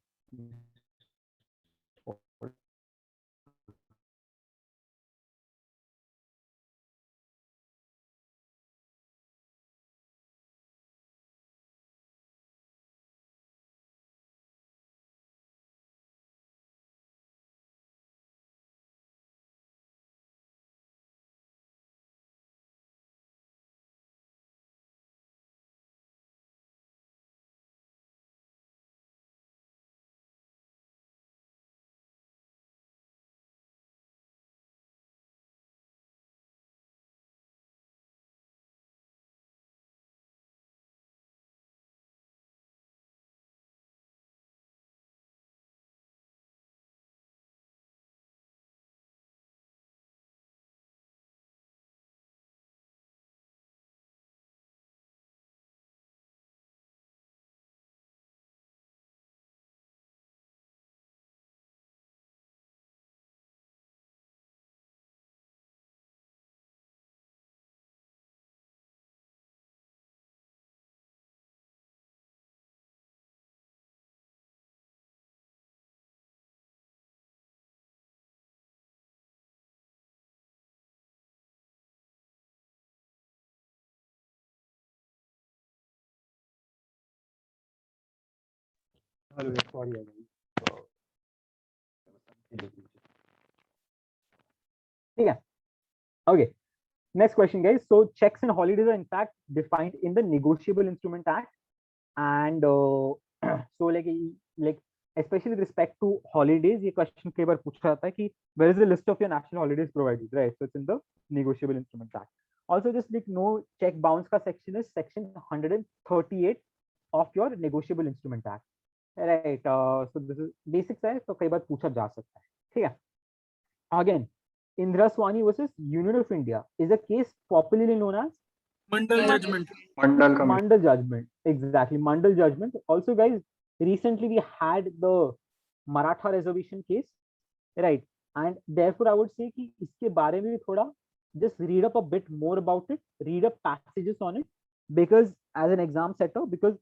Sorry, yeah. Okay. Next question, guys. So checks and holidays are in fact defined in the Negotiable Instrument Act, and so like especially with respect to holidays, ये question कई बार पूछा जाता है कि where is the list of your national holidays provided, right? So it's in the Negotiable Instrument Act. Also, just like no check bounce का section is section 138 of your Negotiable Instrument Act, right? So this is basics है, तो कई बार पूछा जा सकता है, ठीक है? Again, Indra Swani versus Union of India is a case popularly known as Mandal judgment. Mandal Committee. Mandal judgment. Exactly, Mandal judgment. Also, guys, recently we had the Maratha reservation case, right? And therefore, I would say कि इसके बारे में भी थोड़ा just read up a bit more about it, read up passages on it, because as an exam setter, because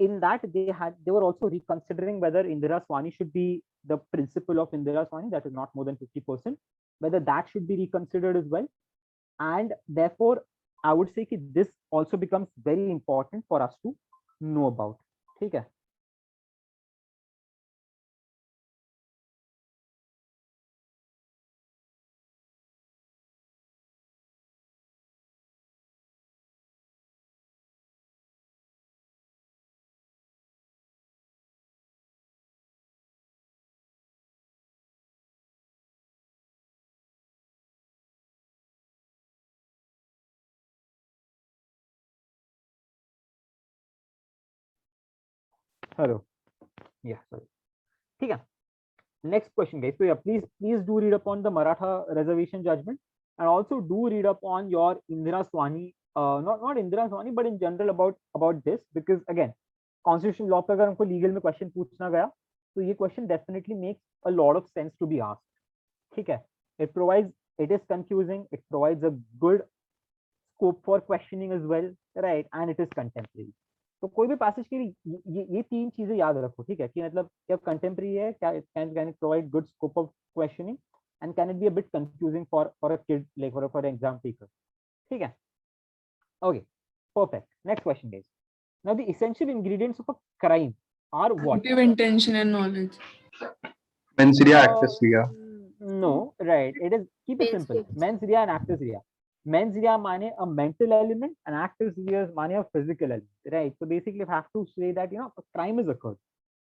in that they were also reconsidering whether Indira Swani should be the principal of Indira Swani, that is not more than 50%, whether that should be reconsidered as well. And therefore, I would say that this also becomes very important for us to know about. ठीक है? Hello या sorry ठीक है next question guys so yeah please do read upon the Maratha reservation judgment and also do read upon your Indira Swani not Indira Swani but in general about this because again constitution law पे अगर हमको legal में question पूछना गया तो ये question definitely makes a lot of sense to be asked ठीक है it is confusing it provides a good scope for questioning as well right and it is contemporary तो कोई भी पैसेज के लिए ये तीन चीजें याद रखो ठीक है कि मतलब जब कंटेम्प्रेरी है क्या can it provide good scope of questioning and can it be a bit confusing for a kid like for exam taker ठीक है okay perfect next question guys now the essential ingredients of a crime are what Motive, intention, and knowledge. Mens rea, actus rea. no right it is keep it simple mens rea and actus rea mens rea mane a mental element and actus rea mane a physical element right so basically I have to say that a crime is occurred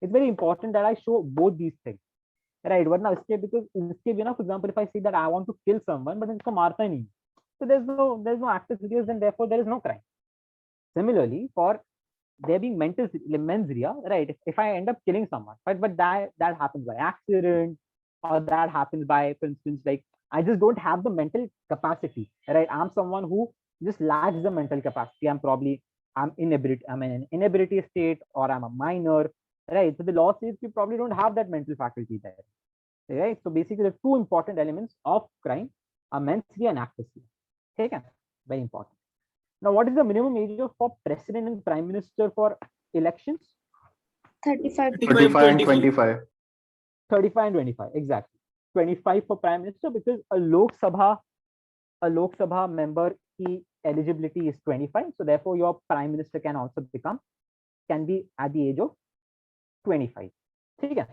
it's very important that I show both these things right वरना इसके because इसके बिना for example if I say that I want to kill someone but इसको मारता ही नहीं so there's no actus reus and therefore there is no crime similarly for there being mens rea right if I end up killing someone but that happens by accident or that happens by for instance like I just don't have the mental capacity right I'm someone who just lacks the mental capacity I'm in an inability state or I'm a minor right so the law says you probably don't have that mental faculty there right so basically the two important elements of crime are mens rea and actus rea okay very important now what is the minimum age for president and prime minister for elections 35. 35 and 25. 35 and 25 exactly 25 for prime minister because a Lok Sabha member ki eligibility is 25 so therefore your prime minister can be at the age of 25 ठीक है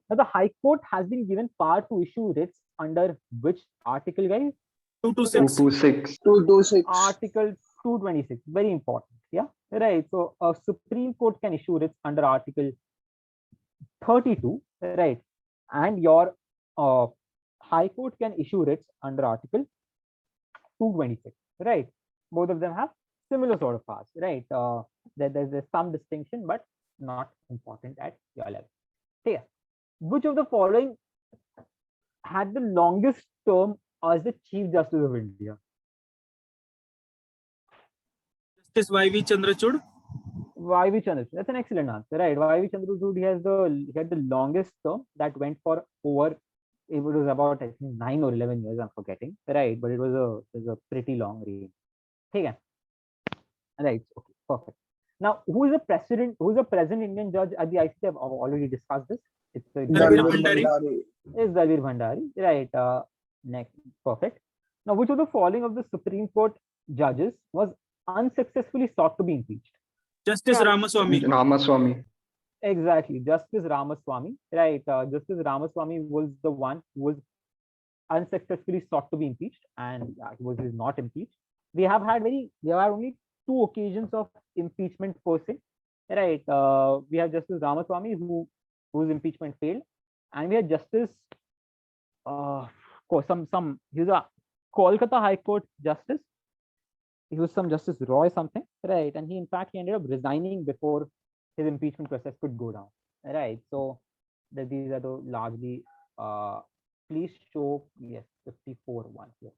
now the high court has been given power to issue writs under which article guys 226. 226. 226. article 226 very important yeah right so a supreme court can issue writs under article 32 right and your high court can issue writs under article 226 right both of them have similar sort of powers right there's some distinction but not important at your level yeah which of the following had the longest term as the chief justice of India Justice Y.V. Chandrachud. YV Chandrachud. That's an excellent answer, right? YV Chandrachud, he had the longest term that went for over. It was about I think 9 or 11 years. I'm forgetting, right? But it was a pretty long reign. Okay, right? Okay, perfect. Now, who is the president? Who is the present Indian judge at the ICC? I've already discussed this. It's Dalvir Dalvir Bhandari. Bhandari. Is Dalvir Bhandari, right? Next, perfect. Now, which of the following of the Supreme Court judges was unsuccessfully sought to be impeached? Justice Yeah. Ramaswamy. Ramaswamy. Exactly, Justice Ramaswamy, right? Justice Ramaswamy was the one who was unsuccessfully sought to be impeached, and he was not impeached. We have only two occasions of impeachment per se, right? We have Justice Ramaswamy whose impeachment failed, and we have Justice he was a Kolkata High Court justice. He was some Justice Roy something, right? And he ended up resigning before his impeachment process could go down, right? So these are the largely. Please show 54 one here.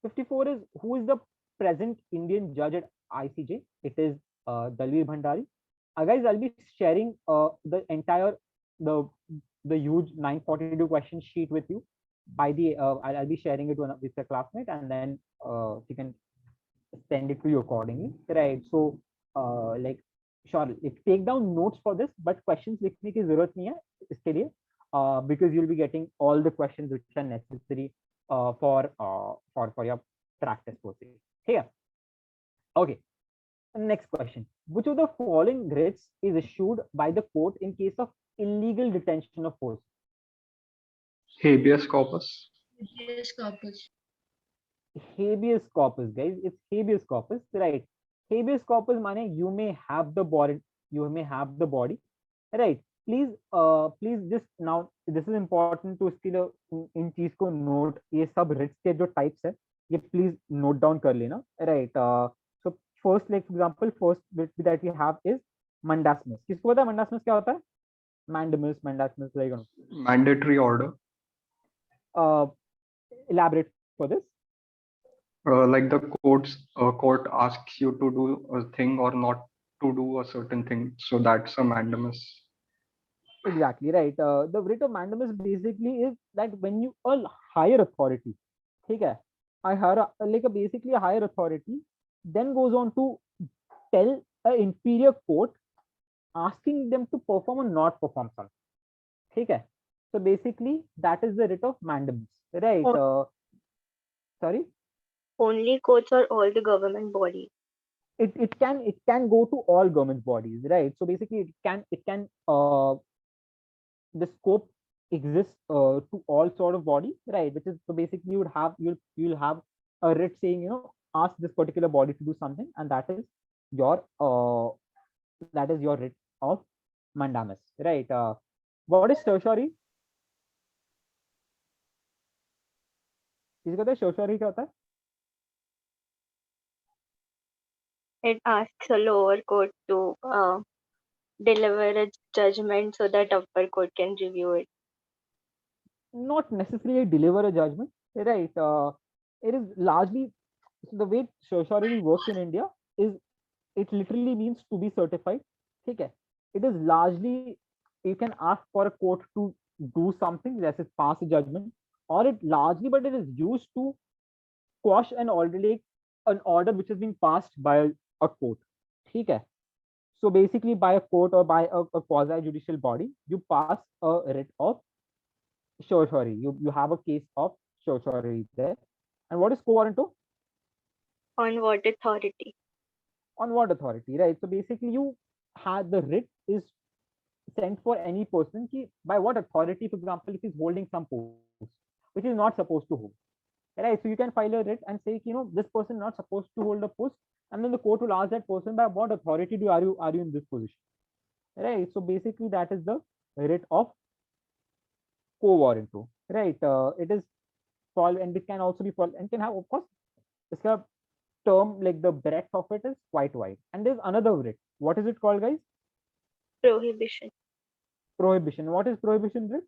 54 is who is the present Indian judge at ICJ? It is Dalvir Bhandari. Guys, I'll be sharing the entire the huge 942 question sheet with you. I'll be sharing it with a classmate, and then you can send it to you accordingly, right? So like sure, take down notes for this, but questions लिखने की जरूरत नहीं है इसके लिए, because you'll be getting all the questions which are necessary for your practice process. Here, okay. Next question: which of the following writs is issued by the court in case of illegal detention of force? Habeas corpus. Habeas corpus. Habeas corpus, guys. It's habeas corpus, right? Habeas corpus माने you may have the body, right? Please just now this is important to इसके लिए इन चीज को note, ये सब writs के जो types है ये please note down कर लेना, right? So first, like for example, first bit that we have is Mandamus. किसको पता है mandamus क्या होता है? Mandamus, like Mandatory order. Elaborate for this. Like the court asks you to do a thing or not to do a certain thing. So that's a mandamus. Exactly right. The writ of mandamus basically is that when you a higher authority, okay, basically a higher authority, then goes on to tell an inferior court, asking them to perform or not perform something. Okay, so basically that is the writ of mandamus, right? Sorry, Only courts or all the government bodies? it can go to all government bodies, right? So basically it can the scope exists to all sort of bodies, right? Which is, so basically you'll have a writ saying, ask this particular body to do something, and your your writ of mandamus, right? What is tertiary? किसी को पता है tertiary क्या होता है? It asks a lower court to deliver a judgment so that upper court can review it. Not necessarily deliver a judgment, right? It is largely, so the way tertiary works in India is it literally means to be certified. Okay, it is largely, you can ask for a court to do something, that is pass a judgment, or it largely, but it is used to quash an order which has been passed by a court. Okay, so basically by a court or by a quasi judicial body, you pass a writ of certiorari. You have a case of certiorari there. And what is quo warranto? On what authority? On what authority, right? So basically you have the writ is sent for any person ki, by what authority, for example, if he's holding some post which is not supposed to hold, right? So you can file a writ and say, this person is not supposed to hold a post, and then the court will ask that person, by what authority are you in this position, right? So basically that is the writ of quo warranto, right? It is called, and it can also be called, and can have, of course, this term, like the breadth of it is quite wide. And there's another writ. What is it called, guys? Prohibition. Prohibition. What is prohibition writ?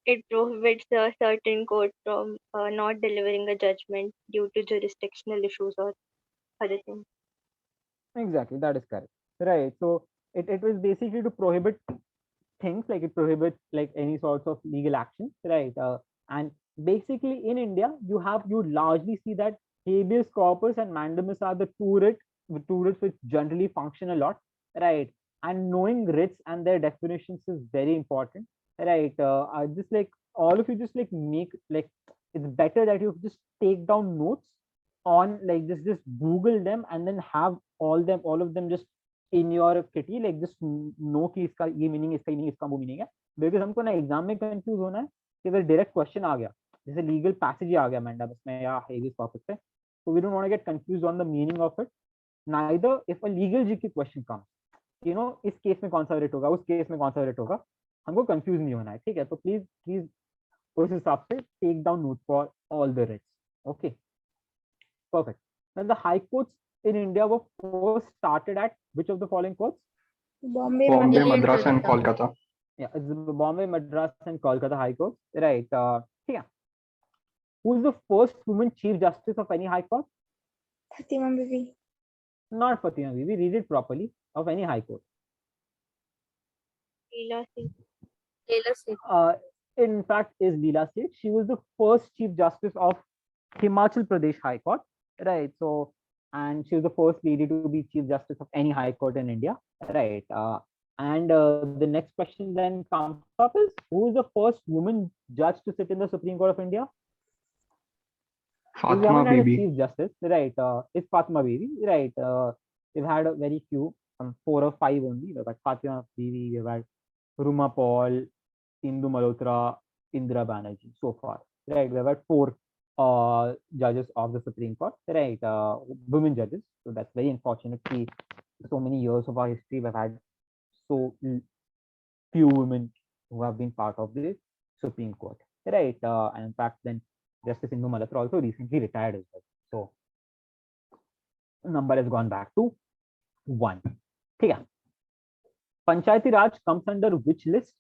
It prohibits a certain court from not delivering a judgment due to jurisdictional issues or other things. Exactly, that is correct, right? So it was basically to prohibit things, like it prohibits like any sorts of legal action, right? And basically in India, you largely see that habeas corpus and mandamus are the two writs which generally function a lot, right? And knowing writs and their definitions is very important, right? I just like all of you just like make like, it's better that you just take down notes on, like, just Google them and then have all of them just in your kitty, like just know कि इसका ये meaning, इसका meaning, इसका वो meaning है, because हमको ना exam में कंफ्यूज होना है कि अगर डायरेक्ट क्वेश्चन आ गया, जैसे लीगल पैसेज आ गया मैंडामस में या हेवियस कॉर्पस पे, so we don't want to get confused on the meaning of it. Neither if a legal GK question comes, इस केस में कौन सा रेट होगा, उस केस में कौन सा रेट होगा, हमको कंफ्यूज नहीं होना है, ठीक है? तो प्लीज उस हिसाब से take down note for all the rates. Okay, perfect. Now the high courts in India were first started at which of the following courts? Bombay, Bombay, Delhi, and Madras, and Kolkata. Kolkata. Yeah, it's the Bombay, Madras, and Kolkata High Court, right? Yeah. Who is the first woman chief justice of any high court? Fatima Bibi. Not Fatima Bibi. Read it properly. Of any high court. Leela Singh. Leela Singh. In fact, is Leela Singh. She was the first chief justice of Himachal Pradesh High Court, right? So, and she was the first lady to be chief justice of any high court in India, right? And the next question then comes up is, who is the first woman judge to sit in the Supreme Court of India? We Fatma haven't had a Bibi. chief justice, right? It's Fatma Bibi, right? We've had a very few, 4 or 5 only. We've had Fatma Bibi, we've had Ruma Paul, Indu Malhotra, Indira Banerjee so far, right? We've had 4 judges of the Supreme Court, right? Women judges. So that's very unfortunate. So many years of our history, we've had so few women who have been part of the Supreme Court, right? And in fact, then Justice Indu Malhotra also recently retired as well. So number has gone back to 1. ठीक है. Panchayati Raj comes under which list?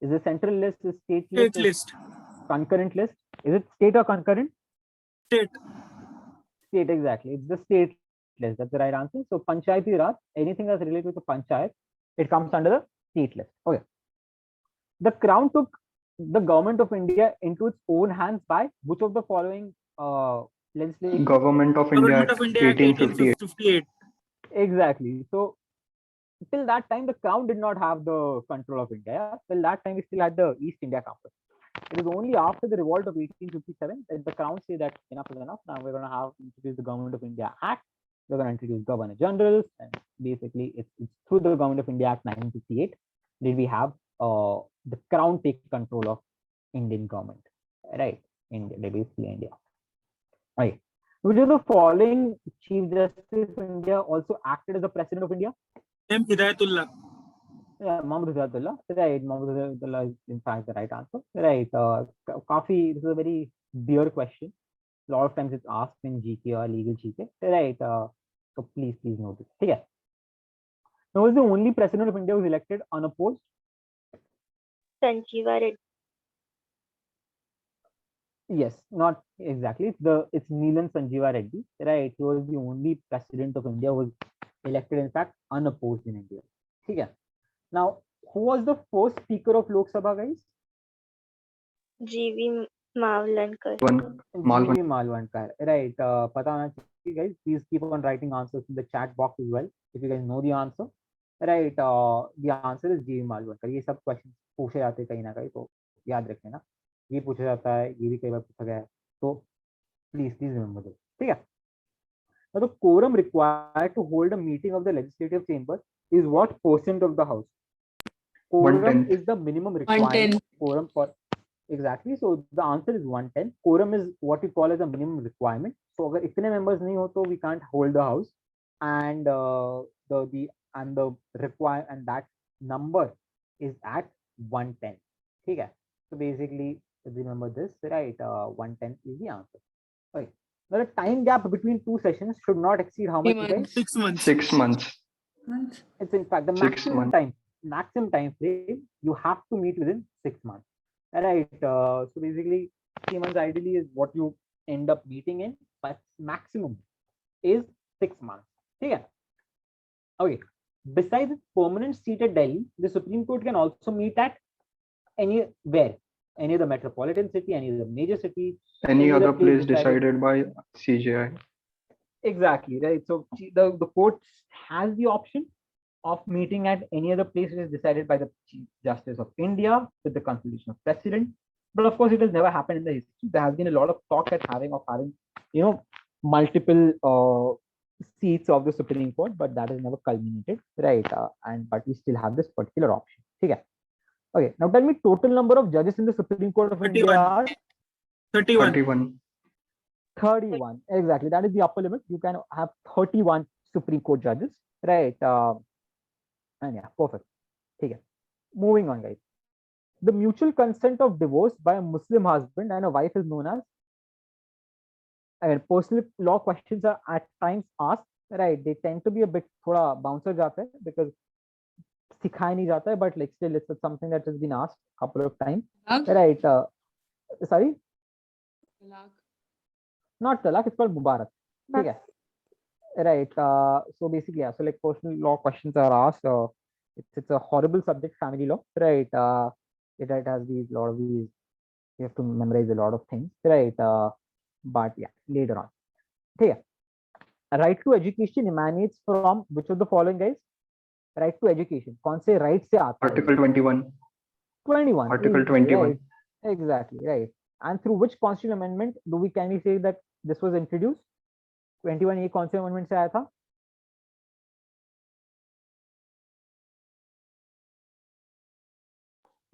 Is it central list, is state list, State list. concurrent list? Is it state or concurrent? State. State, exactly. It's the state list. That's the right answer. So Panchayati Raj, anything that's related to Panchayat, it comes under the state list. Okay. The crown took the government of India into its own hands by which of the following legislation? Government of India Government Act of India Act 1858. 1858. Exactly. So till that time, the crown did not have the control of India. Till that time, we still had the East India Company. It was only after the revolt of 1857 that the crown said that enough is enough. Now we're going to have introduce the Government of India Act. We're going to introduce Governor Generals, and basically it's through the Government of India Act 1958 did we have the crown take control of Indian government, right? India, basically India. Right. Which of the following Chief Justice of India also acted as the President of India? M. Hidayatullah. Yeah, Mohammad Hidayatullah. Right, Mohammad Hidayatullah is in fact the right answer. Right. This is a very dear question. A lot of times it's asked in GK or legal GK. Right. So please note it. Okay. Now, was the only President of India who was elected unopposed? Sanjeeva Reddy. Yes, not exactly. It's Neelan Sanjeeva Reddy. Right. He was the only President of India who was elected, in fact, unopposed in India. Okay. Now, who was the first Speaker of Lok Sabha, guys? G.V. Mavlankar. G.V. Malvankar. Right. Pata hona chahiye, guys. Please keep on writing answers in the chat box as well if you guys know the answer. Right. The answer is G.V. Malvankar. ये सब questions पूछे जाते हैं कहीं ना कहीं, तो याद रख लेना. ये पूछा जाता है, ये भी कई बार पूछा गया है, तो please remember this. ठीक है. Now, the quorum required to hold a meeting of the legislative chamber is what % of the house? Quorum 1/10. is the minimum requirement. Quorum for exactly. So the answer is 1/10. Quorum is what we call as a minimum requirement. So अगर इतने members नहीं हो तो we can't hold the house, and the require and that number is at 110. ठीक है. So basically, remember this, right? 110 is the answer. Okay. Now the time gap between two sessions should not exceed how much, guys? 6 months. 6 months. It's in fact the 6 maximum time frame you have to meet within 6 months. Right. So basically 3 months ideally is what you end up meeting in, but maximum is 6 months. Yeah. Okay. Besides its permanent seat at Delhi, the Supreme Court can also meet at anywhere, any of the metropolitan city, any of the major city, Any other other place place decided by CJI. exactly, right? So the court has the option of meeting at any other place which is decided by the Chief Justice of India with the consultation of President. But of course, it has never happened in the history. There has been a lot of talk of having multiple seats of the Supreme Court, but that has never culminated, right? But we still have this particular option. Okay. Okay. Now tell me total number of judges in the Supreme Court of 31. India are 31. 31. 31. Exactly. That is the upper limit. You can have 31 Supreme Court judges, right? And yeah, perfect. Okay. Moving on, guys. The mutual consent of divorce by a Muslim husband and a wife is known as, and personal law questions are at times asked, right? They tend to be a bit thoda bouncer jate hai because sikhaya nahi jata hai, but like still it's something that has been asked a couple of times, right? Sorry, not talaq, it's called mubarak. Okay. Right. So basically, yeah. So like personal law questions are asked. It's a horrible subject, family law, right? It has lot of these. You have to memorize a lot of things, right? But yeah, later on. Okay. Right to education emanates from which of the following, guys? Right to education. कौन से right से आता है? Article 21. 21. Article 21. Right. Exactly, right. And through which constitutional amendment can we say that this was introduced? 21 ये कौन से amendment से आया था?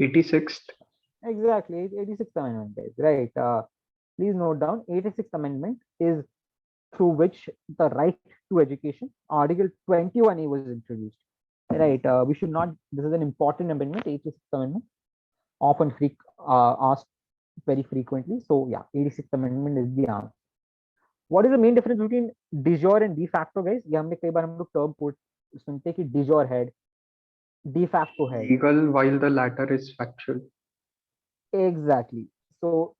'86th. Exactly, 86th amendment, guys, right? Please note down, 86th amendment is through which the right to education, Article 21A was introduced, right? We should not, this is an important amendment, 86th amendment, often asked very frequently. So yeah, 86th amendment is the answer. What is the main difference between de jure and de facto, guys? ये हमने कई बार हम लोग term सुनते हैं कि de jure head, de facto head. Legal while the latter is factual. Exactly. So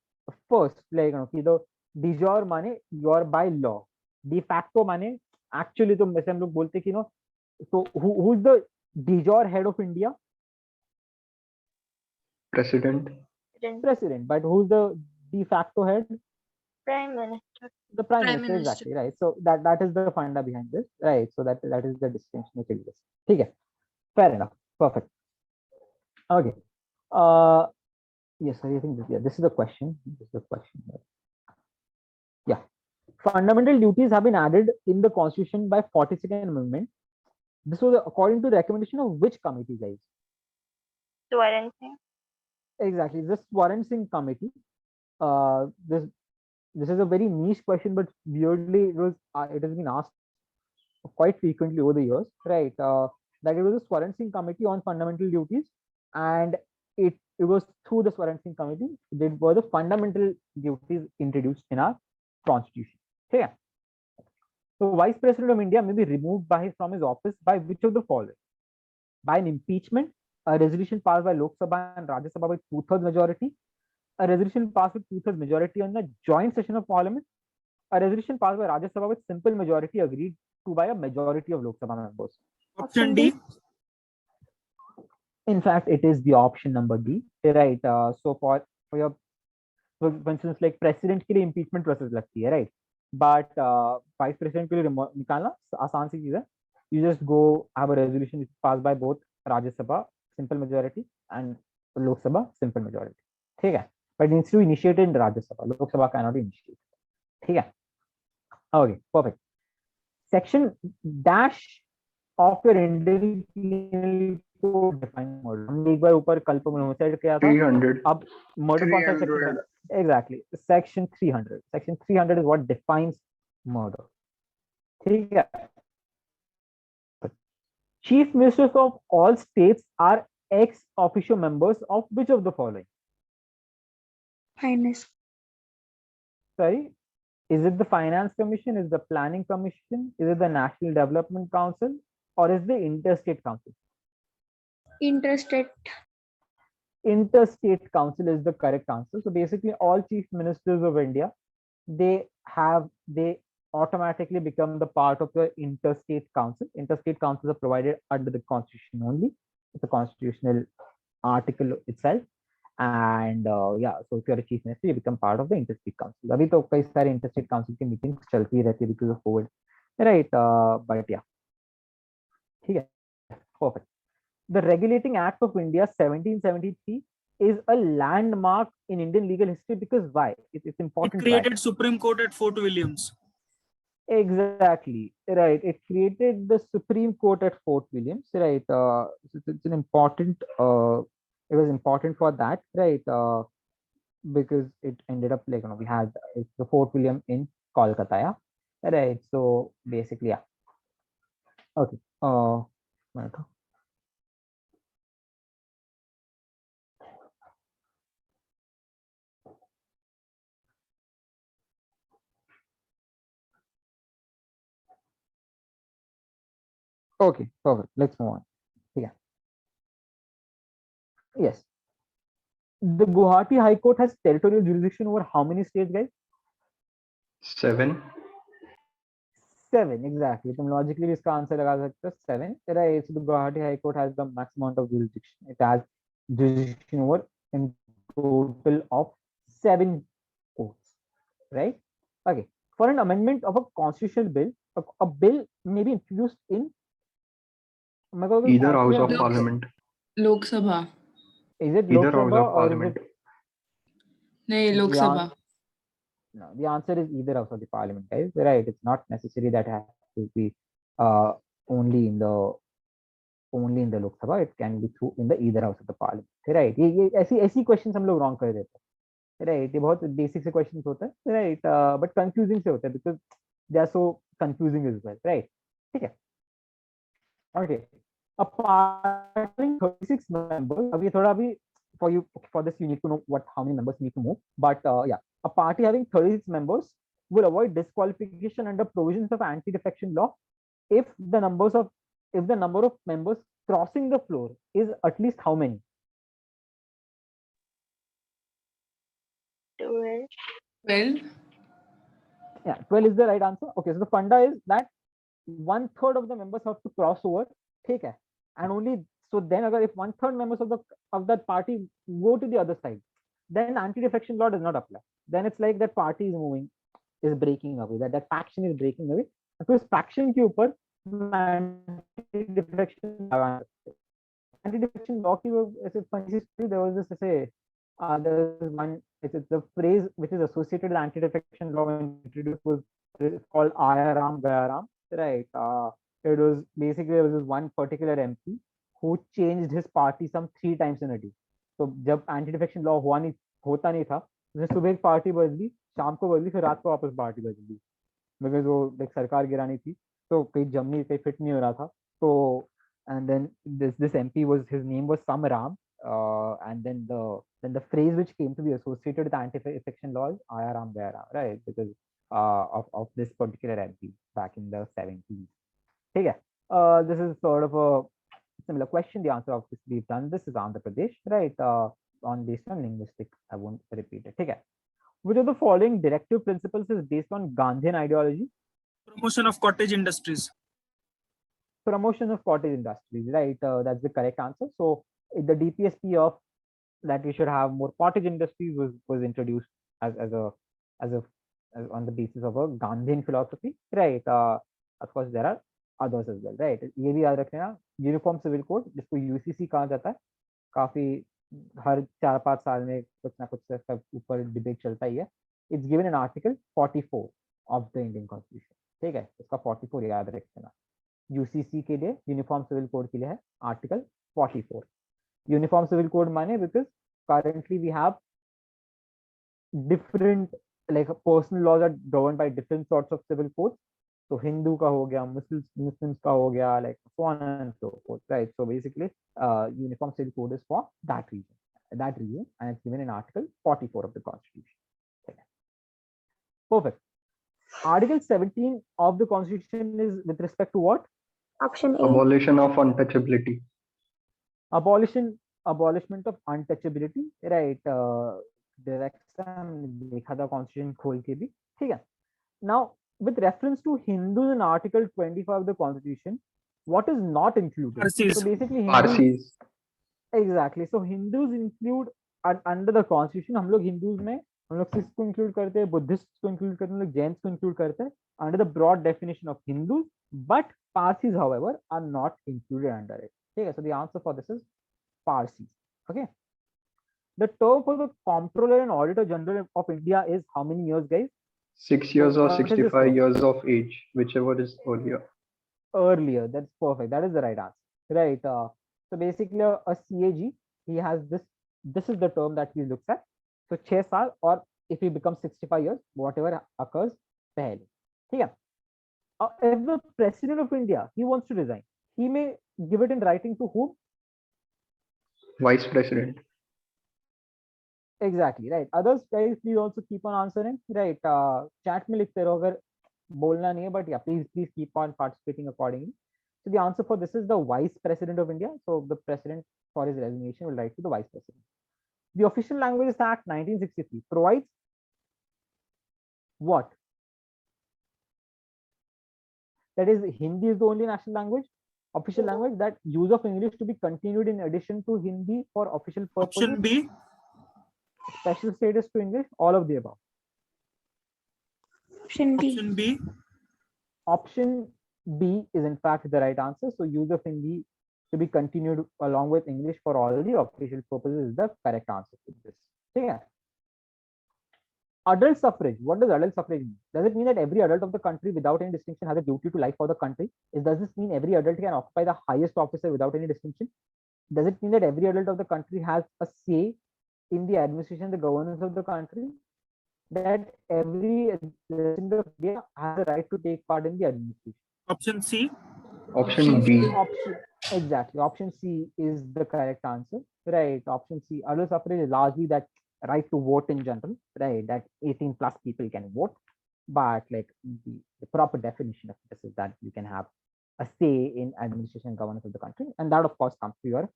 first, like कि the de jure माने you are by law. De facto माने actually तो जैसे हम लोग बोलते हैं कि so who's the de jure head of India? President. President. But who's the de facto head? Prime Minister. The prime Prime minister, Minister. exactly, right? So that is the funda behind this, right? So that is the distinction which exists. Okay, fair enough, perfect. Okay, yes, I think this is the question. This is the question. Yeah, fundamental duties have been added in the Constitution by 42nd Amendment. This was according to the recommendation of which committee, guys? Swaran Singh. Exactly, the Swaran Singh committee. This is a very niche question, but weirdly it has been asked quite frequently over the years, right? That it was the Swaran Singh Committee on Fundamental Duties, and it was through the Swaran Singh Committee that were the fundamental duties introduced in our constitution. Okay. So Vice President of India may be removed from his office by which of the following? By an impeachment, a resolution passed by Lok Sabha and Rajya Sabha by 2/3 majority, a resolution passed with 2/3 majority on the joint session of Parliament, a resolution passed by Rajya Sabha with simple majority agreed to by a majority of Lok Sabha members. Option D. In fact, it is the option number D, right? So for instance, like president के लिए impeachment process लगती है, right? But vice president के लिए निकालना आसान सी चीज है. You just go have a resolution passed by both Rajya Sabha simple majority and Lok Sabha simple majority. ठीक है? But it needs to be initiated in Rajya Sabha. Lok Sabha cannot initiate. ठीक है? Okay, perfect. Section dash of your Indian Penal Code define murder. हमने एक बार ऊपर कल पे homicide किया था. 300. अब murder कौन सा section है? Exactly. Section 300. Section 300 is what defines murder. ठीक है? Chief ministers of all states are ex officio members of which of the following? Finance. Sorry, is it the Finance Commission? Is the Planning Commission? Is it the National Development Council? Or is the Interstate Council? Interstate. Interstate Council is the correct answer. So basically, all chief ministers of India, they automatically become the part of the Interstate Council. Interstate councils are provided under the Constitution only. It's a constitutional article itself. And yeah, so if you're a chief minister, you become part of the Interstate Council. अभी तो कई सारे Interstate Council की meetings चलती रहती है because of COVID, right? But yeah, ठीक है, perfect. The Regulating Act of India 1773 is a landmark in Indian legal history because why? It's important. It created Supreme Court at Fort Williams. Exactly, right. It created the Supreme Court at Fort Williams, right? It's an important. It was important for that, right? Because it ended up like we had the Fort William in Kolkata, yeah? Right? So basically, yeah. Okay. Okay, perfect. Let's move on. Yeah. Yes. The Guwahati High Court has territorial jurisdiction over how many states, guys? 7. 7, exactly. तुम logically भी इसका answer लगा सकते हो 7. Right. So the Guwahati High Court has the maximum amount of jurisdiction. It has jurisdiction over in total of 7 courts. Right. Okay. For an amendment of a constitutional bill, a bill may be introduced in Either house of parliament. Lok Sabha. Is it Either Lok house Sabha of or is parliament. it? नहीं, Lok Yeah. Sabha. No, the answer is either house of the parliament, guys. Right? It's not necessary that has to be only in the Lok Sabha. It can be through in the either house of the parliament. Right? ये ऐसी questions हम लोग wrong कर देते हैं. Right? ये बहुत basic से questions होते हैं. Right? But confusing से होते हैं because they are so confusing as well. Right? ठीक है. Okay. A party 36 members. अभी थोड़ा अभी for this you need to know how many members need to move. But yeah, a party having 36 members will avoid disqualification under provisions of anti-defection law if the number of members crossing the floor is at least how many? 12. 12. Yeah, 12 is the right answer. Okay, so the funda is that 1/3 of the members have to cross over. ठीक है, and only so then अगर if 1/3 members of that party go to the other side, then anti-defection law does not apply. Then it's like that party is breaking away, that faction is breaking away. तो इस faction के ऊपर anti-defection law की ऐसे funny C story, there was this ऐसे there was one, it's the phrase which is associated with anti-defection law when introduced was called Aaya Ram Gaya Ram, right? It was basically there was this one particular MP who changed his party some 3 times in a day. तो जब anti-defection law होता नहीं था, उसने सुबह एक party बदली, शाम को बदली, फिर रात को वापस पार्टी बदली, बिकॉज वो लाइक सरकार गिरानी थी, तो कहीं जम नहीं, कहीं फिट नहीं हो रहा था. तो and then this MP his name was Sam Ram, and then the phrase which came to be associated with anti-defection laws, Aaya Ram Gaya Ram, right? Because of this particular MP back in the 70s. Okay, this is sort of a similar question. The answer of this we've done this is Andhra Pradesh, right? Based on linguistic, I won't repeat it. Okay, which of the following directive principles is based on Gandhian ideology? Promotion of cottage industries. Promotion of cottage industries, right? That's the correct answer. So the DPSP of that we should have more cottage industries was introduced as on the basis of a Gandhian philosophy, right? Of course, there are others as well, right? ये भी याद रखना, uniform civil code जिसको UCC कहा जाता है, काफी हर 4-5 साल में कुछ ना कुछ सब ऊपर डिबेट चलता ही है. It's given in Article 44 of the Indian Constitution. ठीक है, इसका 44 याद रखना. यूसीसी के लिए, यूनिफॉर्म सिविल कोड के लिए है आर्टिकल 44. यूनिफॉर्म सिविल कोड माने because currently we have different like personal laws are governed by different sorts of civil codes. So Hindu का हो गया, Muslims का हो गया, like so on and so forth, right? So basically uniform civil code is for that reason, and it's given in Article 44 of the Constitution. Okay. Perfect. Article 17 of the Constitution is with respect to what? Option A. Abolition of untouchability. Abolishment of untouchability, right? देखा था Constitution खोल के भी, ठीक है. Now, with reference to Hindus in Article 25 of the Constitution, what is not included? Parsis. So basically, Parsis. Exactly. So Hindus include under the Constitution. हम लोग Hindus में हम लोग Sikhs को include करते हैं, Buddhists को include करते हैं, हम लोग Jains को include करते हैं under the broad definition of Hindus, but Parsis, however, are not included under it. Okay, so the answer for this is Parsis. Okay. The term for the Comptroller and Auditor General of India is how many years, guys? 6 years or What is this 65 term? years of age, whichever is earlier. Earlier, that's perfect. That is the right answer, right? So basically, a CAG, he has this. This is the term that he looks at. So 6 साल, or if he becomes 65 years, whatever occurs पहले, ठीक है? If the President of India he wants to resign, he may give it in writing to whom? Vice President. Exactly, right. Others, guys, please also keep on answering, right? Chat में लिखते रहो अगर बोलना नहीं है, but yeah, please keep on participating accordingly. So the answer for this is the Vice President of India. So the President, for his resignation, will write to the Vice President. The Official Languages Act 1963 provides what? That is, Hindi is the only national language, official language, that use of English to be continued in addition to Hindi for official purposes. Option B. Special status to English, all of the above. Option B. Option B. Option B is in fact the right answer. So use of Hindi to be continued along with English for all the official purposes is the correct answer to this. Okay. Adult suffrage. What does adult suffrage mean? Does it mean that every adult of the country without any distinction has a duty to life for the country? Does this mean every adult can occupy the highest officer without any distinction? Does it mean that every adult of the country has a say in the administration, the governance of the country? That every resident of India has a right to take part in the administration? Option C. Option B. Exactly. Option C is the correct answer. Right. Option C. Adult suffrage is largely that right to vote in general. Right. That 18+ people can vote. but like the proper definition of this is that you can have a say in administration and governance of the country, and that of course comes to your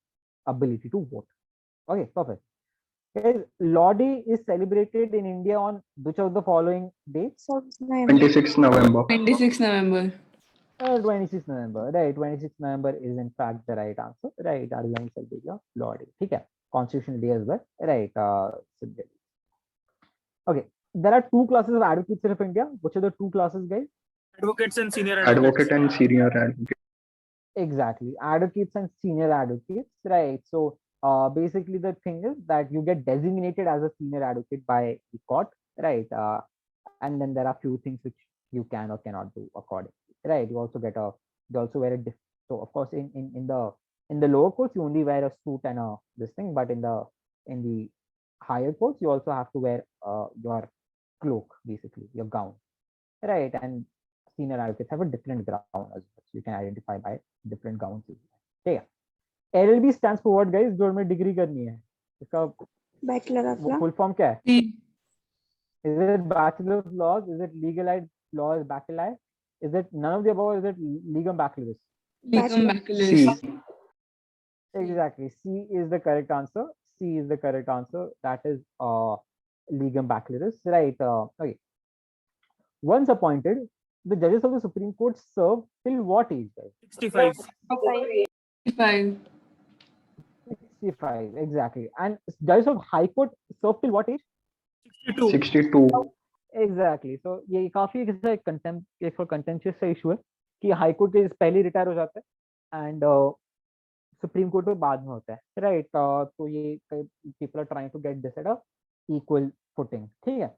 ability to vote. Okay, perfect. Guys, Law Day is celebrated in India on which of the following dates? 26th November. 26 November. 26 November, right? 26 November is in fact the right answer, right? That is when we celebrate your Law Day. Okay, Constitution Day as well, right? Okay, there are two classes of advocates of India. Which are the two classes, guys? Advocates and senior advocates. Advocate and senior advocate. Exactly, advocates and senior advocates, right? So basically the thing is that you get designated as a senior advocate by the court, right? And then there are few things which you can or cannot do accordingly, right? You also get a, you also wear a so of course in the lower courts you only wear a suit and a this thing, but in the higher courts you also have to wear your cloak, basically your gown, right? And senior advocates have a different gown as well, so you can identify by different gowns. ठीक है, LLB stands for what, guys? जो हमें degree करनी है इसका Bachelor of Law. Full form क्या है? C. Is it Bachelor of Laws? Is it Legalized Laws Baccalaureate? Is it none of the above? Or is it Legum Baccalaureate? Legum Bachelor. Baccalaureate. C. Exactly. C is the correct answer. C is the correct answer. That is Legum Baccalaureate, right? Okay. Once appointed, the judges of the Supreme Court serve till what age, guys? 65. 65. 65, exactly. And judges of High Court serve till what age? 62. 62. Exactly. So ये काफी एक contentious सा issue है कि high court के पहले retire हो जाता है एंड सुप्रीम कोर्ट में बाद में होता है, राइट? तो ये people are trying to get this at a equal footing, ठीक है?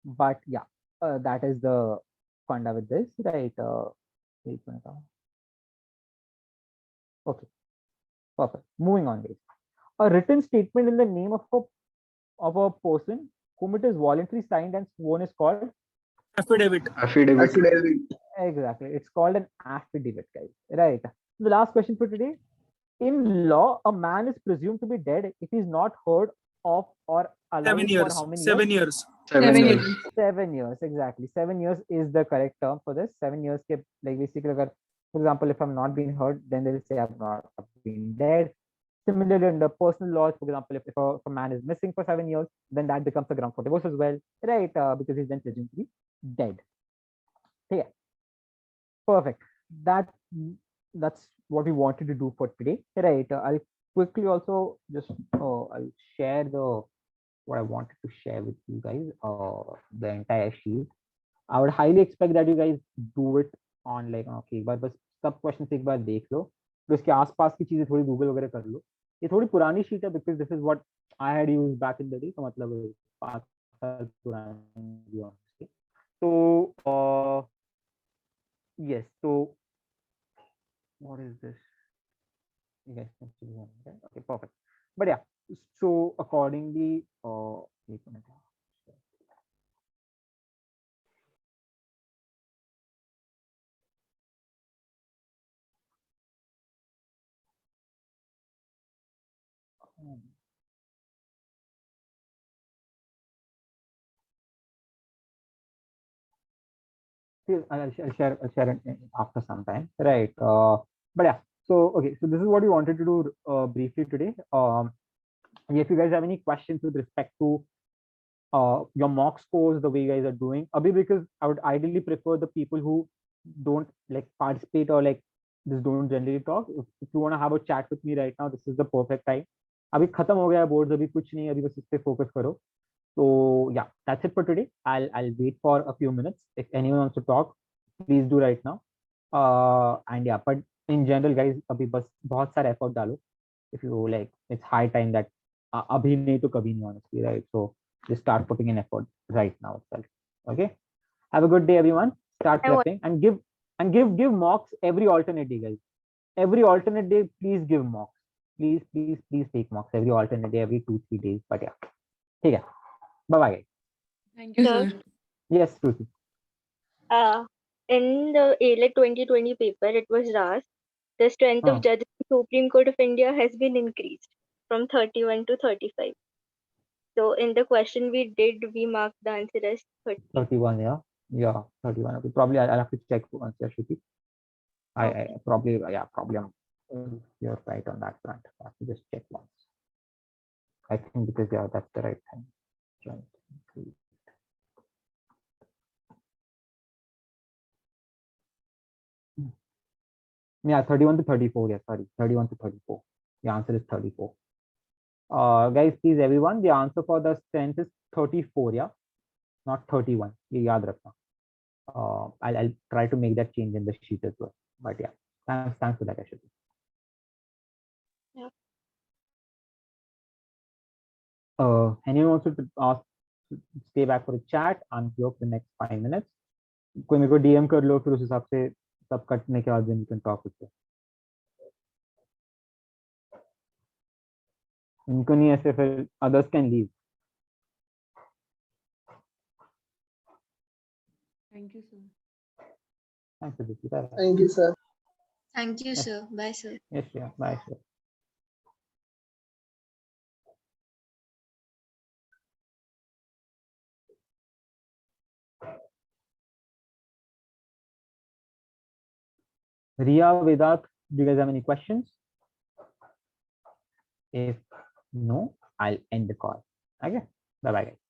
But yeah that is the funda with this, right? एक minute, okay, perfect. Moving on, guys. A written statement in the name of a person whom it is voluntarily signed and sworn is called? Affidavit. Affidavit. Affidavit. Exactly. It's called an affidavit, guys. Right. The last question for today. In law, a man is presumed to be dead if he's not heard of or alive 7 for years. how many 7 years? years. 7 7 years. years. 7 years, exactly. 7 years is the correct term for this. 7 years ke, like basically, agar, for example, if I'm not being heard, then they will say I've not been dead. Similarly, in the personal laws, for example, if a man is missing for 7 years, then that becomes a ground for divorce as well, right? Because he's then presumed to be dead. Yeah, perfect. That's what we wanted to do for today, right? I'll quickly also just I'll share what I wanted to share with you guys, the entire sheet. I would highly expect that you guys do it on like okay, एक बार बस सब questions एक बार देख लो, फिर उसके आसपास की चीजें थोड़ी गूगल वगैरह कर लो. ये थोड़ी पुरानी शीट है because this is what I had used back in the day, तो मतलब 5 साल पुरानी honestly. So yes, so what is this? You guys can see one, right? Okay, perfect. But yeah, so accordingly, एक minute. I'll share it after some time, right? But yeah, so okay, so this is what we wanted to do briefly today. If you guys have any questions with respect to your mock scores, the way you guys are doing, Abhi, because I would ideally prefer the people who don't like participate or like just don't generally talk. If you want to have a chat with me right now, this is the perfect time. अभी खत्म हो गया board, अभी कुछ नहीं, अभी बस इस पे फोकस करो. So yeah, that's it for today. I'll wait for a few minutes. If anyone wants to talk, please do right now. And yeah, but in general, guys, अभी बस बहुत सारा effort डालो. If you like, it's high time that अभी नहीं तो कभी नहीं, honestly, right? So just start putting in effort right now itself. Okay. Have a good day, everyone. Start prepping and give mocks every alternate day, guys. Every alternate day, please give mocks. Please take mocks every alternate day, every 2-3 days. But yeah, ठीक है. Bye bye. Thank you, Sir. sir. Yes, Shruti. In the ALEC 2020 paper, it was asked the strength Huh. of judges in Supreme Court of India has been increased from 31 to 35. So in the question we marked the answer as 30. 31, yeah. Yeah, 31. Okay, probably I'll have to check once, Shruti. I probably, yeah, probably you're right on that front. I have to just check once. I think because, yeah, that's the right thing. Right. Yeah, 31 to 34. Yeah, sorry, 31 to 34. The answer is 34. Guys, please, everyone, the answer for the strength is 34. Yeah, not 31. ये याद रखना. I'll try to make that change in the sheet as well. But yeah, thanks for that, Ashwin. Yeah. Anyone wants to ask, stay back for a chat? I'm here for the next 5 minutes. कोई मेरे को DM कर लो, फिर उस हिसाब से सब कटने के बाद then you can talk with them. इनको नहीं ऐसे फिर others can leave. Thank you, sir. Thanks, Aditi. Bye. Thank you, sir. Thank you, sir. Bye, sir. Yes, yeah. Bye, sir. Riya, Vedat, do you guys have any questions? If no, I'll end the call. Okay. Bye bye, guys.